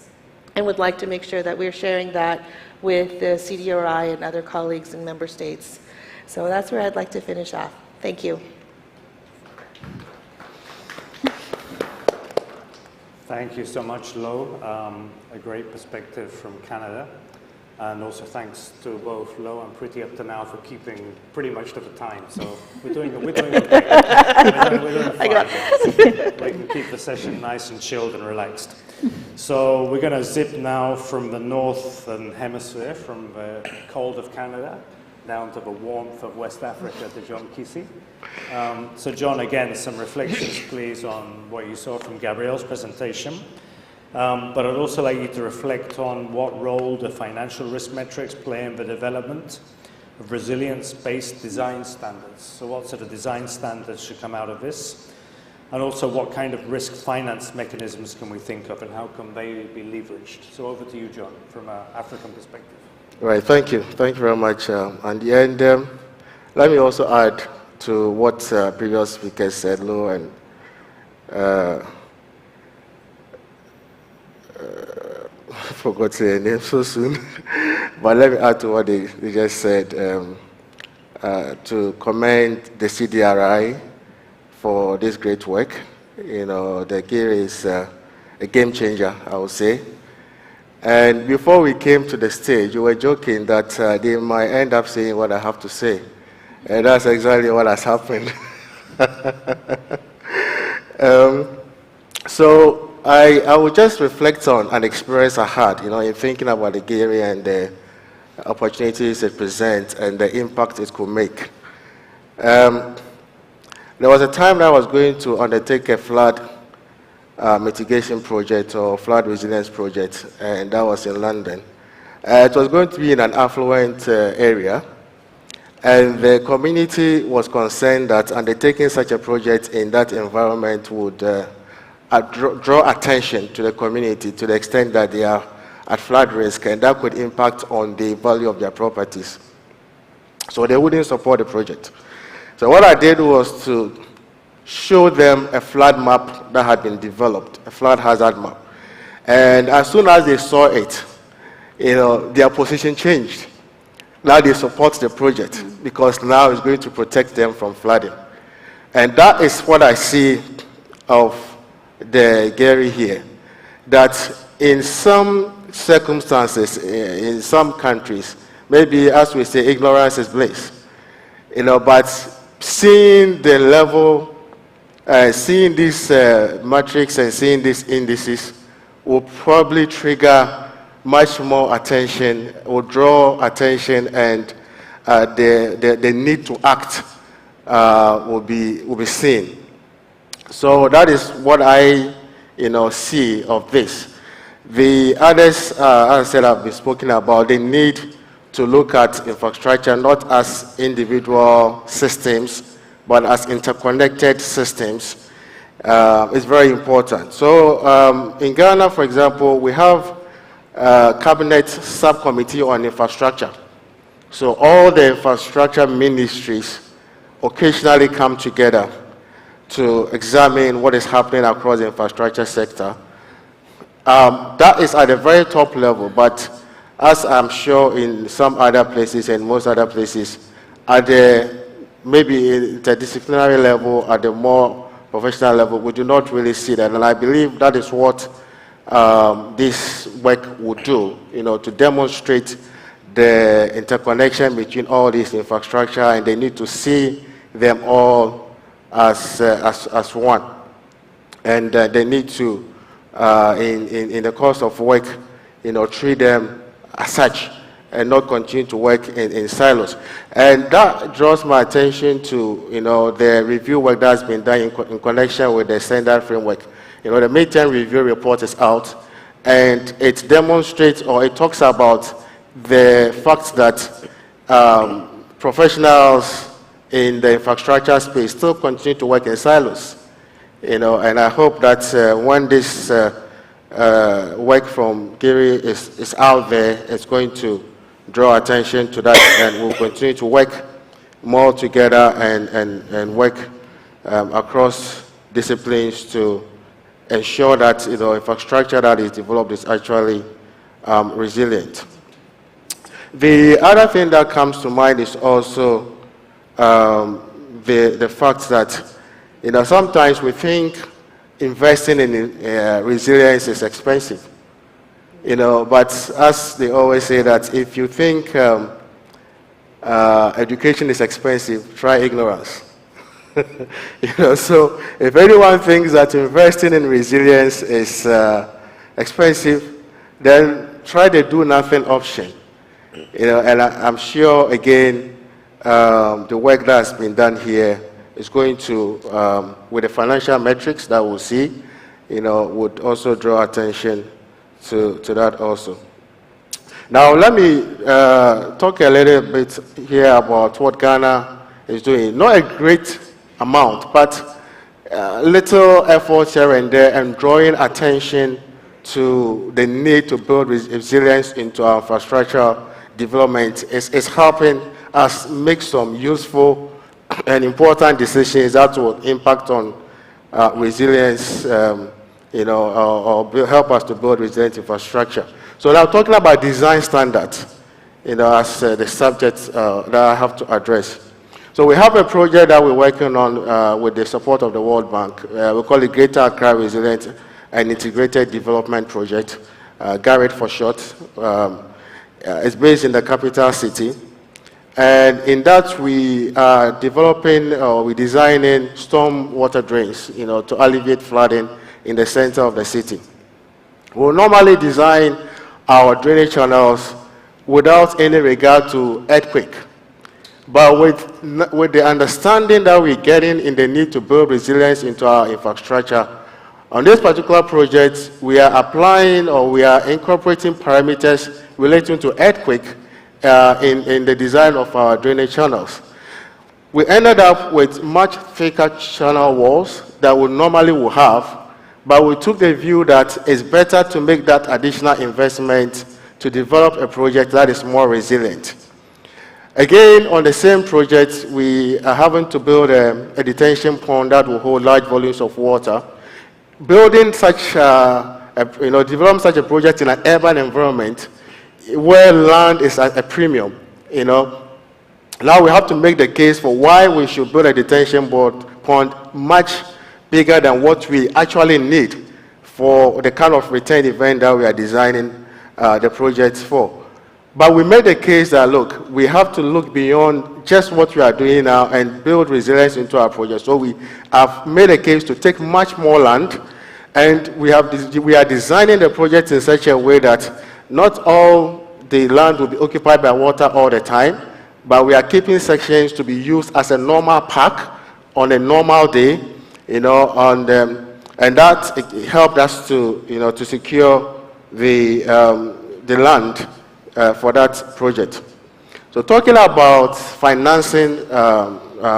[SPEAKER 1] and would like to make sure that we're sharing that with the CDRI and other colleagues in member states. So that's where I'd like to finish off. Thank you.
[SPEAKER 6] Thank you so much, Lo. A great perspective from Canada. And also thanks to both Lo and Priti up to now for keeping pretty much to the time. So we're doing okay. We're doing fine. We can keep the session nice and chilled and relaxed. So we're going to zip now from the northern hemisphere, from the cold of Canada, down to the warmth of West Africa to John Kisi. So John, again, some reflections, please, on what you saw from Gabrielle's presentation. But I'd also like you to reflect on what role the financial risk metrics play in the development of resilience-based design standards. So what sort of design standards should come out of this? And also what kind of risk finance mechanisms can we think of and how can they be leveraged? So over to you, John, from an African perspective.
[SPEAKER 9] Right, thank you. Thank you very much, Andy. And let me also add to what previous speakers said, Lou, and I forgot their name so soon. But let me add to what they just said, to commend the CDRI for this great work. You know, the GIRI is a game changer, I would say. And before we came to the stage, we were joking that they might end up saying what I have to say. And that's exactly what has happened. So I would just reflect on an experience I had, you know, in thinking about the GIRI and the opportunities it presents and the impact it could make. There was a time that I was going to undertake a flood mitigation project or flood resilience project, and that was in London. It was going to be in an affluent area, and the community was concerned that undertaking such a project in that environment would draw attention to the community to the extent that they are at flood risk, and that could impact on the value of their properties. So they wouldn't support the project. So what I did was to show them a flood map that had been developed, a flood hazard map. And as soon as they saw it, you know, their position changed. Now they support the project because now it's going to protect them from flooding. And that is what I see of the GIRI here, that in some circumstances, in some countries, maybe as we say, ignorance is bliss. You know, but seeing the level, seeing this matrix and seeing these indices will probably trigger much more attention, will draw attention, and the need to act will be seen. So that is what I, you know, see of this. The others, as I said, have been spoken about. They need to look at infrastructure not as individual systems, but as interconnected systems. It's very important. So in Ghana, for example, we have a cabinet subcommittee on infrastructure. So all the infrastructure ministries occasionally come together to examine what is happening across the infrastructure sector. That is at a very top level, but as I'm sure in some other places and most other places, at the maybe interdisciplinary level, at the more professional level, we do not really see that. And I believe that is what this work would do, you know, to demonstrate the interconnection between all these infrastructure, and they need to see them all as one. And they need to, in the course of work, you know, treat them as such and not continue to work in silos. And that draws my attention to, you know, the review work that's been done in connection with the standard framework. You know, the midterm review report is out, and it demonstrates, or it talks about the fact that professionals in the infrastructure space still continue to work in silos. You know, and I hope that when this work from GIRI is out there, it's going to draw attention to that, and we'll continue to work more together and work across disciplines to ensure that, you know, infrastructure that is developed is actually resilient. The other thing that comes to mind is also the fact that, you know, sometimes we think investing in resilience is expensive. You know, but as they always say, that if you think education is expensive, try ignorance. You know, so if anyone thinks that investing in resilience is expensive, then try the do nothing option. You know, and I'm sure again the work that's been done here is going to, with the financial metrics that we'll see, would also draw attention to that also. Now, let me talk a little bit here about what Ghana is doing. Not a great amount, but little efforts here and there, and drawing attention to the need to build resilience into our infrastructure development is helping us make some useful and important decisions that will impact on resilience, or help us to build resilient infrastructure. So now talking about design standards, as the subject that I have to address. So we have a project that we're working on with the support of the World Bank. We call it Greater Accra Resilient and Integrated Development Project, GARET for short. It's based in the capital city. And in that, we are developing, or we're designing storm water drains, to alleviate flooding in the center of the city. We'll normally design our drainage channels without any regard to earthquake. But with the understanding that we're getting in the need to build resilience into our infrastructure, on this particular project, we are applying, or we are incorporating parameters relating to earthquake in the design of our drainage channels. We ended up with much thicker channel walls that we normally would have, but we took the view that it's better to make that additional investment to develop a project that is more resilient. Again, on the same project, we are having to build a detention pond that will hold large volumes of water. Building such, developing such a project in an urban environment where land is at a premium, Now we have to make the case for why we should build a detention pond much bigger than what we actually need for the kind of return event that we are designing the project for. But we made the case that, look, we have to look beyond just what we are doing now and build resilience into our project. So we have made a case to take much more land, and we are designing the project in such a way that not all the land will be occupied by water all the time, but we are keeping sections to be used as a normal park on a normal day, and that helped us to, to secure the land for that project. So talking about financing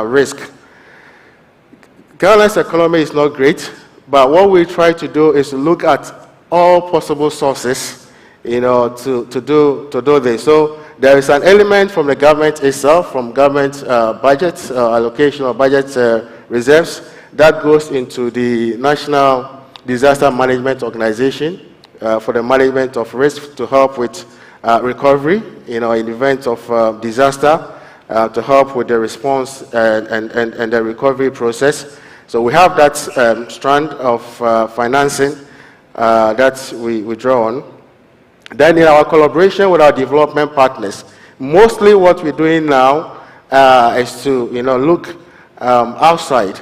[SPEAKER 9] risk, Ghana's economy is not great, but what we try to do is look at all possible sources, to do this. So there is an element from the government itself, from government budget allocation or budget reserves, that goes into the National Disaster Management Organization for the management of risk, to help with recovery, in the event of disaster, to help with the response and the recovery process. So we have that strand of financing that we draw on. Then in our collaboration with our development partners, mostly what we're doing now is to look outside,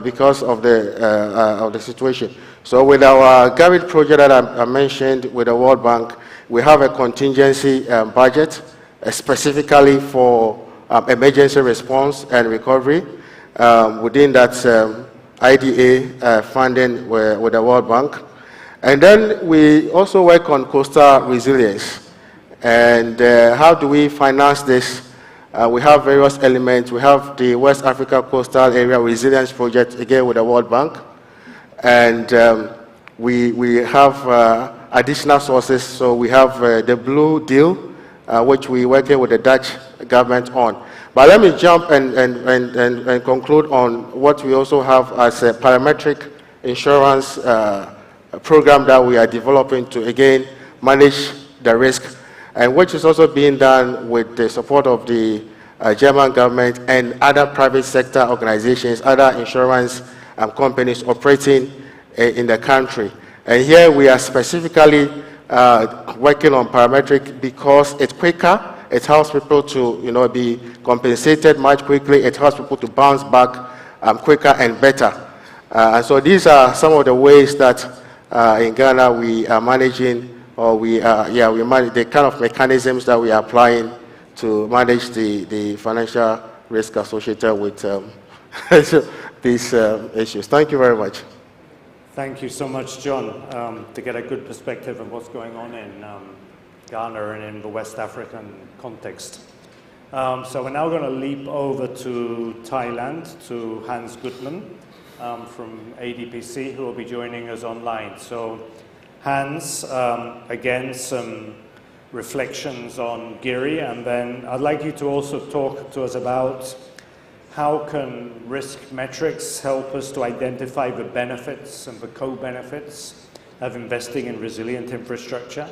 [SPEAKER 9] because of the situation. So with our GARET project that I mentioned with the World Bank, we have a contingency budget specifically for emergency response and recovery within that IDA funding with the World Bank. And then we also work on coastal resilience. And how do we finance this? We have various elements. We have the West Africa Coastal Area Resilience Project, again with the World Bank. And we have additional sources. So we have the Blue Deal, which we're working with the Dutch government on. But let me jump and conclude on what we also have as a parametric insurance program that we are developing to, again, manage the risk, and which is also being done with the support of the German government and other private sector organizations, other insurance companies operating in the country. And here we are specifically working on parametric because it's quicker, it helps people to be compensated much quickly, it helps people to bounce back quicker and better. And so these are some of the ways that in Ghana we are managing, or we manage the kind of mechanisms that we are applying to manage the financial risk associated with these issues. Thank you very much.
[SPEAKER 6] Thank you so much, John, to get a good perspective of what's going on in Ghana and in the West African context. So we're now going to leap over to Thailand, to Hans Gutman from ADPC, who will be joining us online. So Hans, again, some reflections on GIRI, and then I'd like you to also talk to us about how can risk metrics help us to identify the benefits and the co-benefits of investing in resilient infrastructure,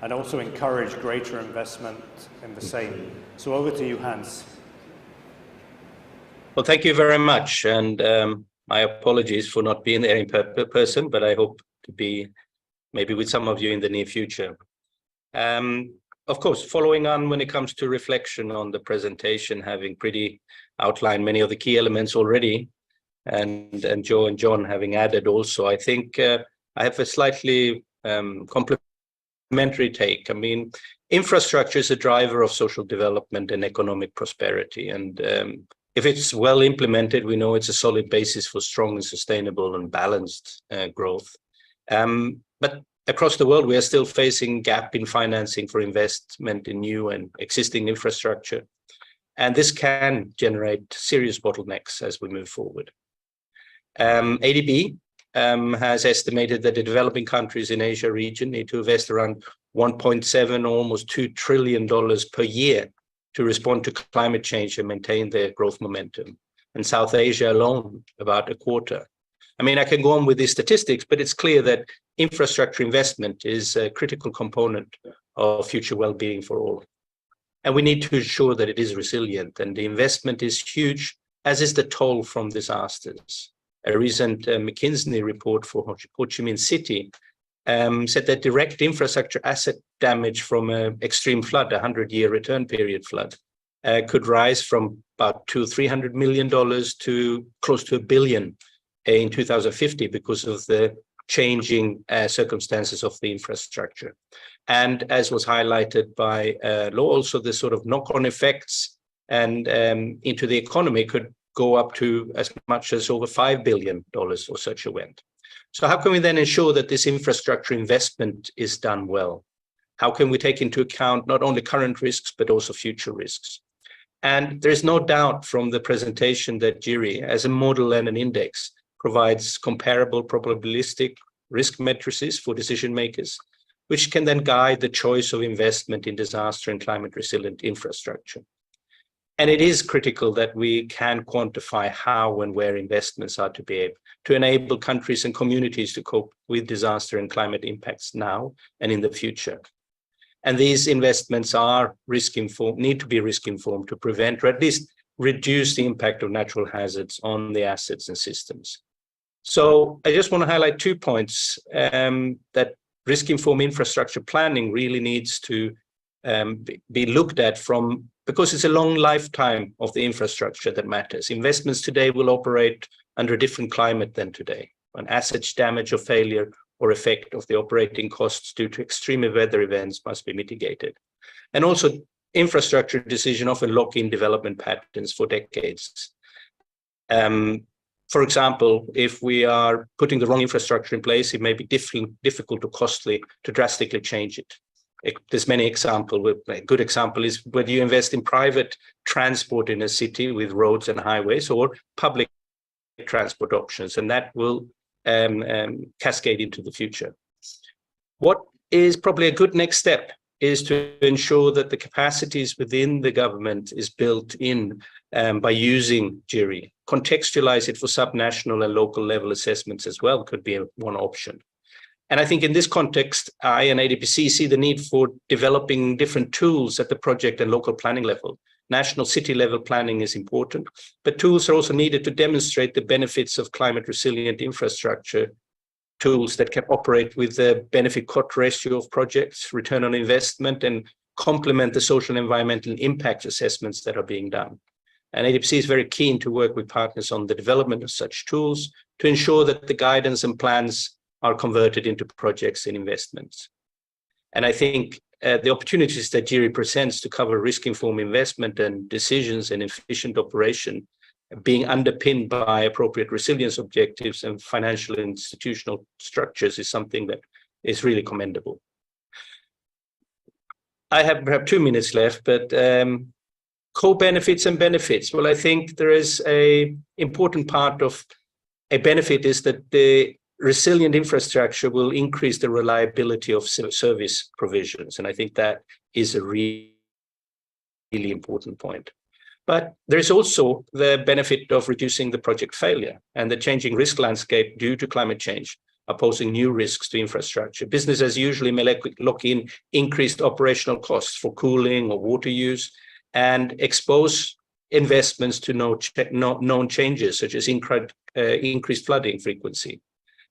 [SPEAKER 6] and also encourage greater investment in the same. So over to you, Hans.
[SPEAKER 10] Well, thank you very much, and my apologies for not being there in person, but I hope to be maybe with some of you in the near future. Of course, following on when it comes to reflection on the presentation, having pretty outlined many of the key elements already, and Joe and John having added also, I think I have a slightly complementary take. I mean, infrastructure is a driver of social development and economic prosperity, and if it's well implemented, we know it's a solid basis for strong and sustainable and balanced growth. But across the world, we are still facing gap in financing for investment in new and existing infrastructure. And this can generate serious bottlenecks as we move forward. ADB has estimated that the developing countries in Asia region need to invest around $1.7 or almost $2 trillion per year to respond to climate change and maintain their growth momentum. And South Asia alone, about a quarter. I mean, I can go on with these statistics, but it's clear that infrastructure investment is a critical component of future well-being for all. And we need to ensure that it is resilient, and the investment is huge, as is the toll from disasters. A recent McKinsey report for Ho Chi Minh City said that direct infrastructure asset damage from an extreme flood, a 100-year return period flood, could rise from about $200-300 million to close to $1 billion in 2050 because of the changing circumstances of the infrastructure. And as was highlighted by Law, also the sort of knock-on effects and into the economy could go up to as much as over $5 billion for such event. So how can we then ensure that this infrastructure investment is done well? How can we take into account not only current risks, but also future risks? And there's no doubt from the presentation that GIRI, as a model and an index, provides comparable probabilistic risk matrices for decision makers, which can then guide the choice of investment in disaster and climate resilient infrastructure. And it is critical that we can quantify how and where investments are to be able to enable countries and communities to cope with disaster and climate impacts now and in the future. And these investments are risk-informed, need to be risk-informed to prevent or at least reduce the impact of natural hazards on the assets and systems. So I just want to highlight 2 points that risk-informed infrastructure planning really needs to be looked at from, because it's a long lifetime of the infrastructure that matters. Investments today will operate under a different climate than today. When assets damage or failure or effect of the operating costs due to extreme weather events must be mitigated. And also infrastructure decisions often lock in development patterns for decades. For example, if we are putting the wrong infrastructure in place, it may be difficult or costly to drastically change it. There's many examples. A good example is whether you invest in private transport in a city with roads and highways or public transport options, and that will cascade into the future. What is probably a good next step is to ensure that the capacities within the government is built in by using GIRI. Contextualize it for subnational and local level assessments as well could be one option. And I think in this context, I and ADPC see the need for developing different tools at the project and local planning level. National city level planning is important, but tools are also needed to demonstrate the benefits of climate resilient infrastructure, tools that can operate with the benefit cost ratio of projects, return on investment, and complement the social and environmental impact assessments that are being done. And ADPC is very keen to work with partners on the development of such tools to ensure that the guidance and plans are converted into projects and investments. And I think the opportunities that GIRI presents to cover risk-informed investment and decisions and efficient operation being underpinned by appropriate resilience objectives and financial and institutional structures is something that is really commendable. I have perhaps 2 minutes left, but co-benefits and benefits. Well, I think there is an important part of a benefit is that the resilient infrastructure will increase the reliability of service provisions. And I think that is a really important point. But there's also the benefit of reducing the project failure, and the changing risk landscape due to climate change are posing new risks to infrastructure. Business as usual may lock in increased operational costs for cooling or water use and expose investments to known changes, such as increased flooding frequency.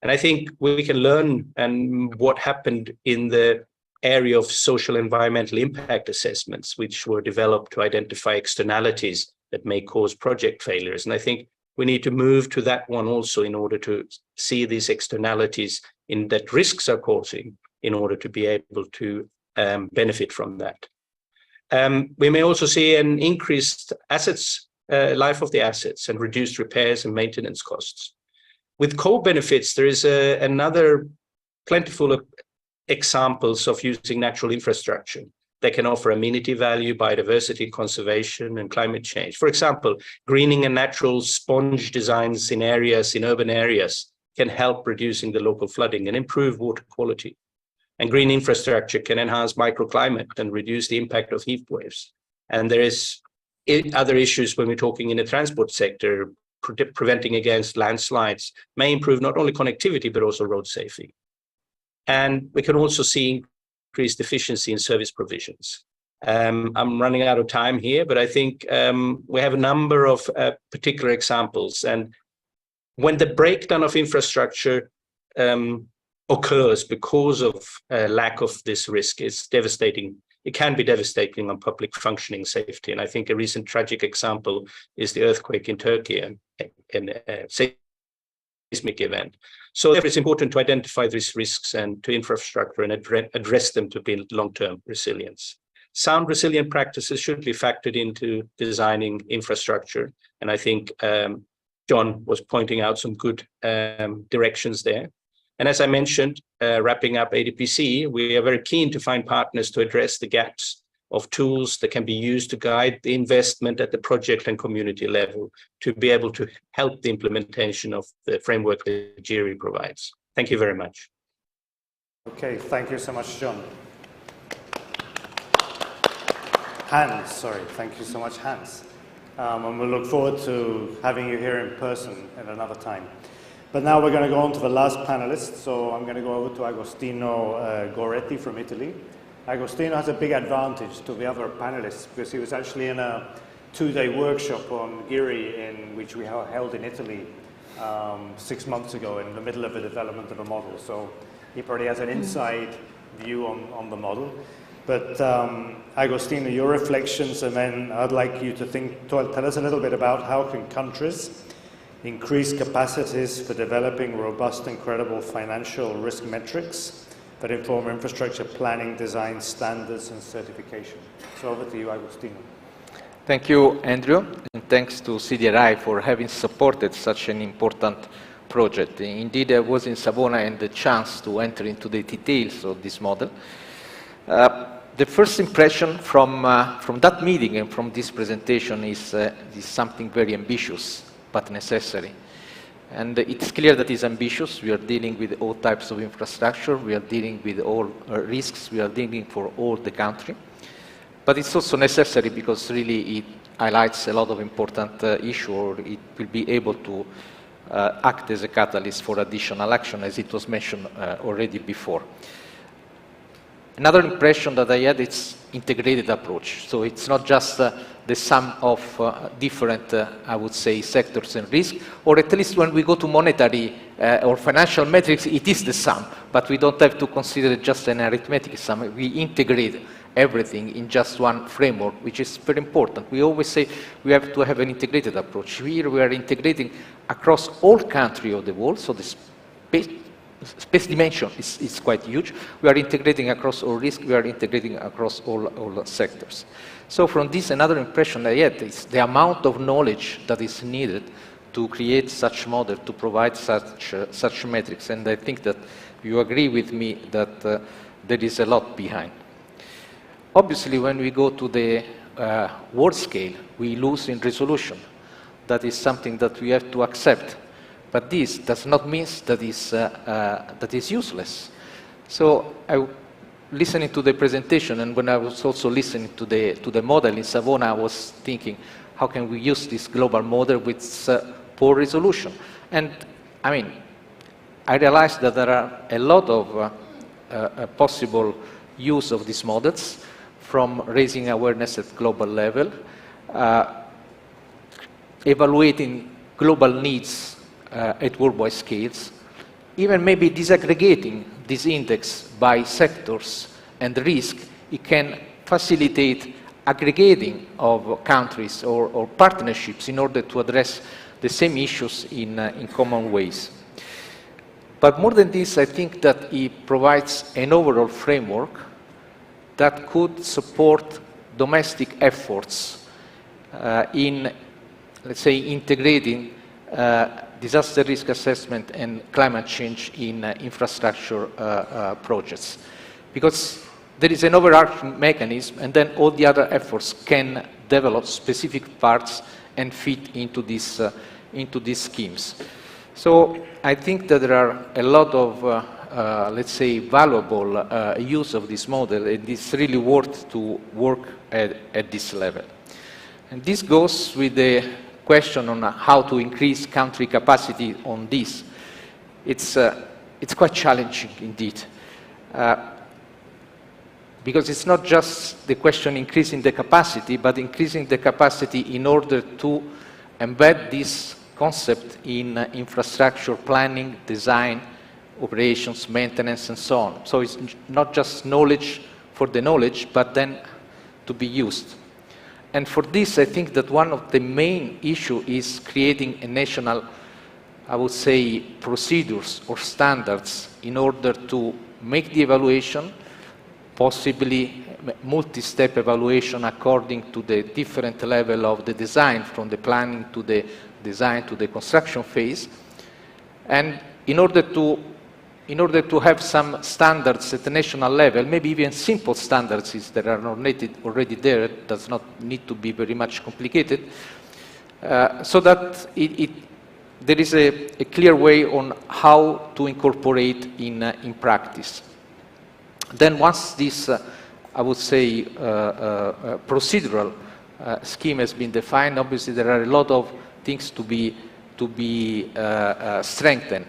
[SPEAKER 10] And I think we can learn and what happened in the area of social environmental impact assessments, which were developed to identify externalities that may cause project failures. And I think we need to move to that one also in order to see these externalities in that risks are causing in order to be able to benefit from that. We may also see an increased life of the assets and reduced repairs and maintenance costs. With co-benefits, there is another plentiful examples of using natural infrastructure that can offer amenity value, biodiversity conservation, and climate change. For example, greening and natural sponge designs in urban areas can help reducing the local flooding and improve water quality. And green infrastructure can enhance microclimate and reduce the impact of heat waves. And there is other issues when we're talking in the transport sector. Preventing against landslides may improve not only connectivity, but also road safety. And we can also see increased efficiency in service provisions. I'm running out of time here, but I think we have a number of particular examples. And when the breakdown of infrastructure occurs because of lack of this risk, it's devastating. It can be devastating on public functioning safety. And I think a recent tragic example is the earthquake in Turkey and a seismic event. So it's important to identify these risks and to infrastructure and address them to build long-term resilience. Sound resilient practices should be factored into designing infrastructure. And I think John was pointing out some good directions there. And as I mentioned, wrapping up ADPC, we are very keen to find partners to address the gaps of tools that can be used to guide the investment at the project and community level to be able to help the implementation of the framework that GIRI provides. Thank you very much.
[SPEAKER 6] Okay, thank you so much, John. Hans, sorry, thank you so much, Hans. And we'll look forward to having you here in person at another time. But now we're going to go on to the last panelist. So I'm going to go over to Agostino Goretti from Italy. Agostino has a big advantage to the other panelists because he was actually in a 2-day workshop on GIRI which we held in Italy 6 months ago in the middle of the development of a model. So he probably has an inside view on the model. But Agostino, your reflections, and then I'd like you to tell us a little bit about how can countries increase capacities for developing robust and credible financial risk metrics that inform infrastructure planning, design, standards, and certification. So over to you, Agostino.
[SPEAKER 11] Thank you, Andrew, and thanks to CDRI for having supported such an important project. Indeed, I was in Savona and the chance to enter into the details of this model. The first impression from that meeting and from this presentation is something very ambitious, but necessary. And it's clear that it's ambitious. We are dealing with all types of infrastructure. We are dealing with all risks. We are dealing for all the country. But it's also necessary because really it highlights a lot of important issues, or it will be able to act as a catalyst for additional action, as it was mentioned already before. Another impression that I had is integrated approach. So it's not just the sum of different, I would say, sectors and risk, or at least when we go to monetary or financial metrics, it is the sum, but we don't have to consider it just an arithmetic sum. We integrate everything in just one framework, which is very important. We always say we have to have an integrated approach. Here we are integrating across all countries of the world, so the space dimension is quite huge. We are integrating across all risk, we are integrating across all sectors. So from this, another impression I had is the amount of knowledge that is needed to create such model, to provide such metrics. And I think that you agree with me that there is a lot behind. Obviously, when we go to the world scale, we lose in resolution. That is something that we have to accept. But this does not mean that is useless. So listening to the presentation, and when I was also listening to the model in Savona, I was thinking, how can we use this global model with poor resolution? And I mean, I realized that there are a lot of possible use of these models, from raising awareness at global level, evaluating global needs at worldwide scales, even maybe disaggregating this index by sectors and risk. It can facilitate aggregating of countries or partnerships in order to address the same issues in common ways. But more than this, I think that it provides an overall framework that could support domestic efforts in, let's say, integrating disaster risk assessment and climate change in infrastructure projects. Because there is an overarching mechanism, and then all the other efforts can develop specific parts and fit into these schemes. So I think that there are a lot of, let's say, valuable use of this model, and it's really worth to work at this level. And this goes with the question on how to increase country capacity on this. It's quite challenging indeed. Because it's not just the question increasing the capacity, but increasing the capacity in order to embed this concept in infrastructure planning, design, operations, maintenance, and so on. So it's not just knowledge for the knowledge, but then to be used. And for this, I think that one of the main issues is creating a national, I would say, procedures or standards in order to make the evaluation, possibly multi-step evaluation according to the different level of the design, from the planning to the design to the construction phase. And in order to have some standards at the national level, maybe even simple standards that are already there, it does not need to be very much complicated, so that there is a clear way on how to incorporate in practice. Then once this, I would say, procedural scheme has been defined, obviously there are a lot of things to be strengthened.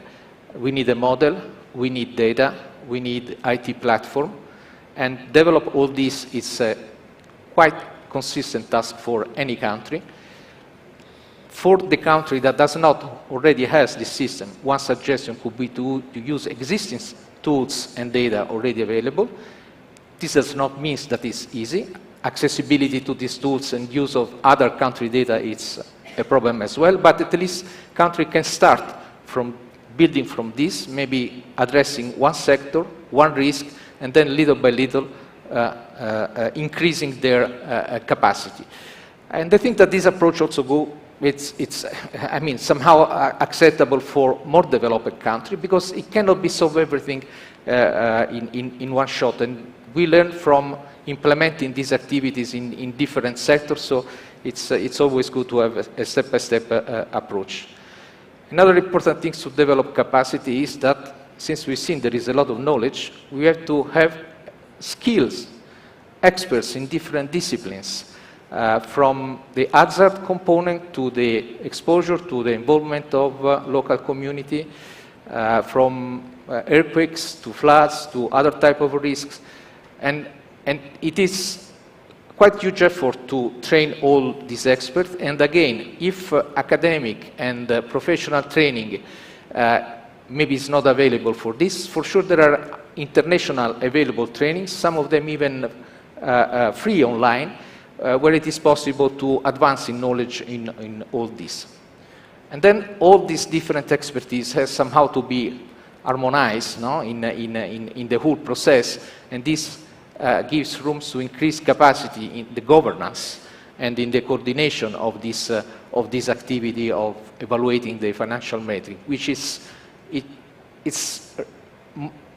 [SPEAKER 11] We need a model, we need data, we need IT platform, and develop all this is a quite consistent task for any country. For the country that does not already has this system, one suggestion could be to use existing tools and data already available. This does not mean that it's easy. Accessibility to these tools and use of other country data is a problem as well, but at least country can start from building from this, maybe addressing one sector, one risk, and then little by little increasing their capacity. And I think that this approach also it's I mean, somehow acceptable for more developed countries, because it cannot be solved everything in one shot. And we learn from implementing these activities in different sectors, so it's always good to have a step-by-step approach. Another important thing to develop capacity is that, since we've seen there is a lot of knowledge, we have to have skills, experts in different disciplines, from the hazard component to the exposure to the involvement of local community, from earthquakes to floods to other type of risks. And it is quite huge effort to train all these experts. And again, if academic and professional training maybe is not available for this, for sure there are international available trainings, some of them even free online, where it is possible to advance in knowledge in all this. And then all these different expertise has somehow to be harmonized, no, in the whole process, and this gives room to increase capacity in the governance and in the coordination of this activity of evaluating the financial metric, which is it's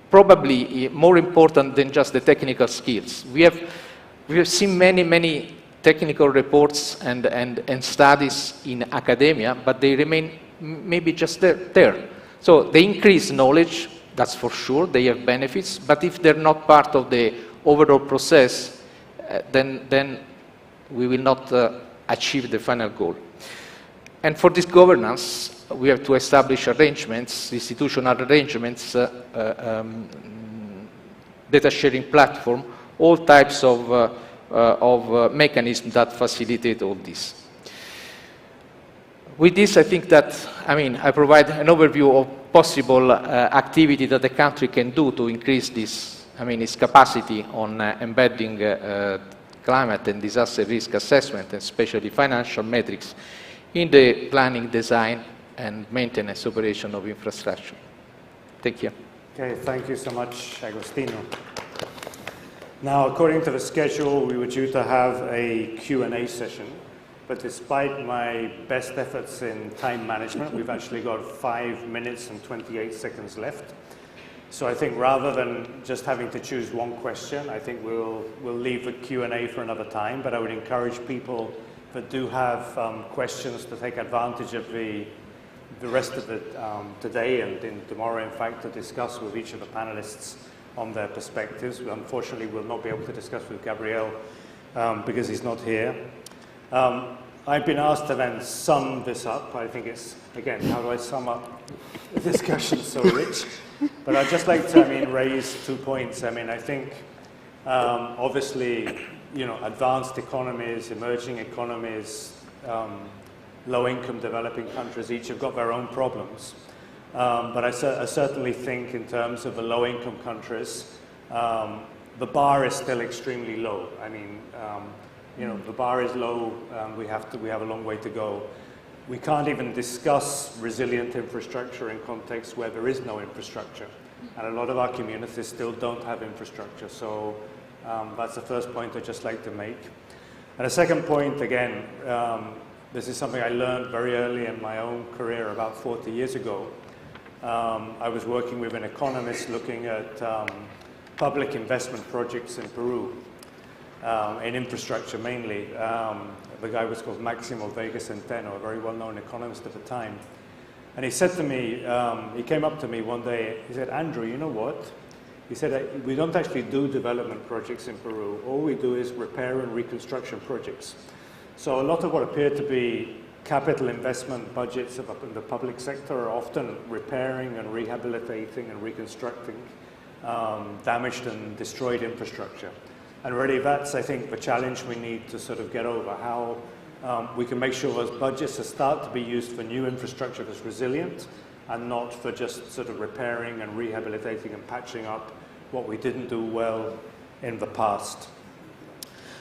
[SPEAKER 11] probably more important than just the technical skills. We have seen many technical reports and studies in academia, but they remain maybe just there. So they increase knowledge, that's for sure, they have benefits, but if they're not part of the overall process, then we will not achieve the final goal. And for this governance, we have to establish arrangements, institutional arrangements, data sharing platform, all types of mechanisms that facilitate all this. With this, I think that, I provide an overview of possible activity that the country can do to increase this, its capacity on embedding climate and disaster risk assessment, and especially financial metrics, in the planning, design, and maintenance operation of infrastructure. Thank you.
[SPEAKER 6] Okay, thank you so much, Agostino. Now, according to the schedule, we were due to have a Q&A session, but despite my best efforts in time management, we've actually got 5 minutes and 28 seconds left. So I think rather than just having to choose one question, I think we'll leave the Q&A for another time, but I would encourage people that do have questions to take advantage of the rest of it today and tomorrow, in fact, to discuss with each of the panelists on their perspectives. Unfortunately, we'll not be able to discuss with Gabriel because he's not here. I've been asked to then sum this up. I think it's, again, how do I sum up the discussion so rich? But I'd just like to, raise 2 points. I think, obviously, advanced economies, emerging economies, low-income developing countries, each have got their own problems. But I certainly think in terms of the low-income countries, the bar is still extremely low. The bar is low. We have a long way to go. We can't even discuss resilient infrastructure in contexts where there is no infrastructure. And a lot of our communities still don't have infrastructure. So that's the first point I'd just like to make. And a second point, again, this is something I learned very early in my own career about 40 years ago. I was working with an economist looking at public investment projects in Peru, in infrastructure mainly. The guy was called Máximo Vega Centeno, a very well-known economist at the time. And he said to me, he came up to me one day, he said, Andrew, you know what? He said, we don't actually do development projects in Peru. All we do is repair and reconstruction projects. So a lot of what appeared to be capital investment budgets in the public sector are often repairing and rehabilitating and reconstructing damaged and destroyed infrastructure. And really that's, I think, the challenge we need to sort of get over, how we can make sure those budgets start to be used for new infrastructure that's resilient and not for just sort of repairing and rehabilitating and patching up what we didn't do well in the past.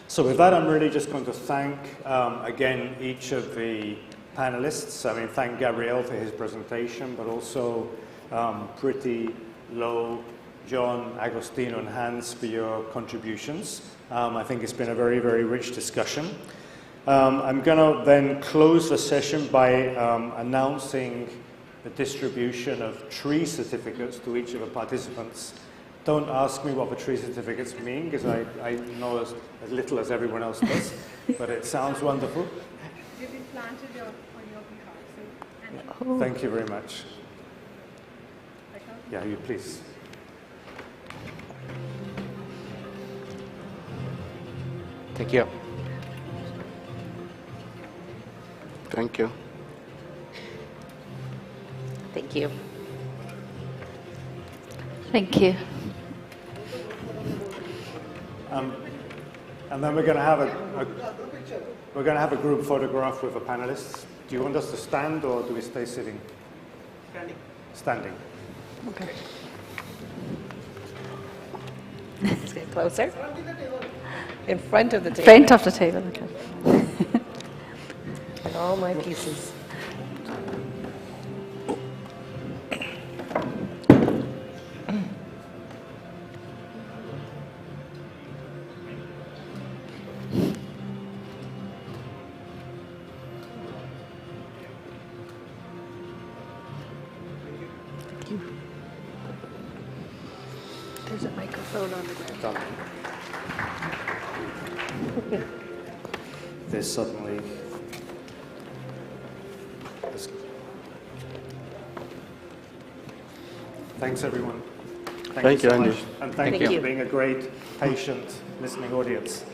[SPEAKER 6] So with that, I'm really just going to thank, again, each of the panelists. Thank Gabriel for his presentation, but also Priti, Lo, John, Agostino, and Hans for your contributions. I think it's been a very, very rich discussion. I'm going to then close the session by announcing the distribution of tree certificates to each of the participants. Don't ask me what the tree certificates mean, because I know as little as everyone else does, but it sounds wonderful.
[SPEAKER 4] They've been planted on your behalf. So,
[SPEAKER 6] Thank you very much. Yeah, you please.
[SPEAKER 11] Thank you.
[SPEAKER 9] Thank you.
[SPEAKER 1] Thank you.
[SPEAKER 3] Thank you.
[SPEAKER 6] And then we're going to have a group photograph with the panelists. Do you want us to stand or do we stay sitting? Standing. Standing.
[SPEAKER 1] Okay. Let's get closer. In front of the table.
[SPEAKER 3] Front of the table, okay.
[SPEAKER 1] And all my pieces. stone on the ground.
[SPEAKER 6] Done. There's suddenly. Thanks, everyone.
[SPEAKER 9] Thank you,
[SPEAKER 6] so
[SPEAKER 9] Andy.
[SPEAKER 6] much. And thank
[SPEAKER 1] Thank
[SPEAKER 6] you
[SPEAKER 1] you.
[SPEAKER 6] for being a great, patient, listening audience.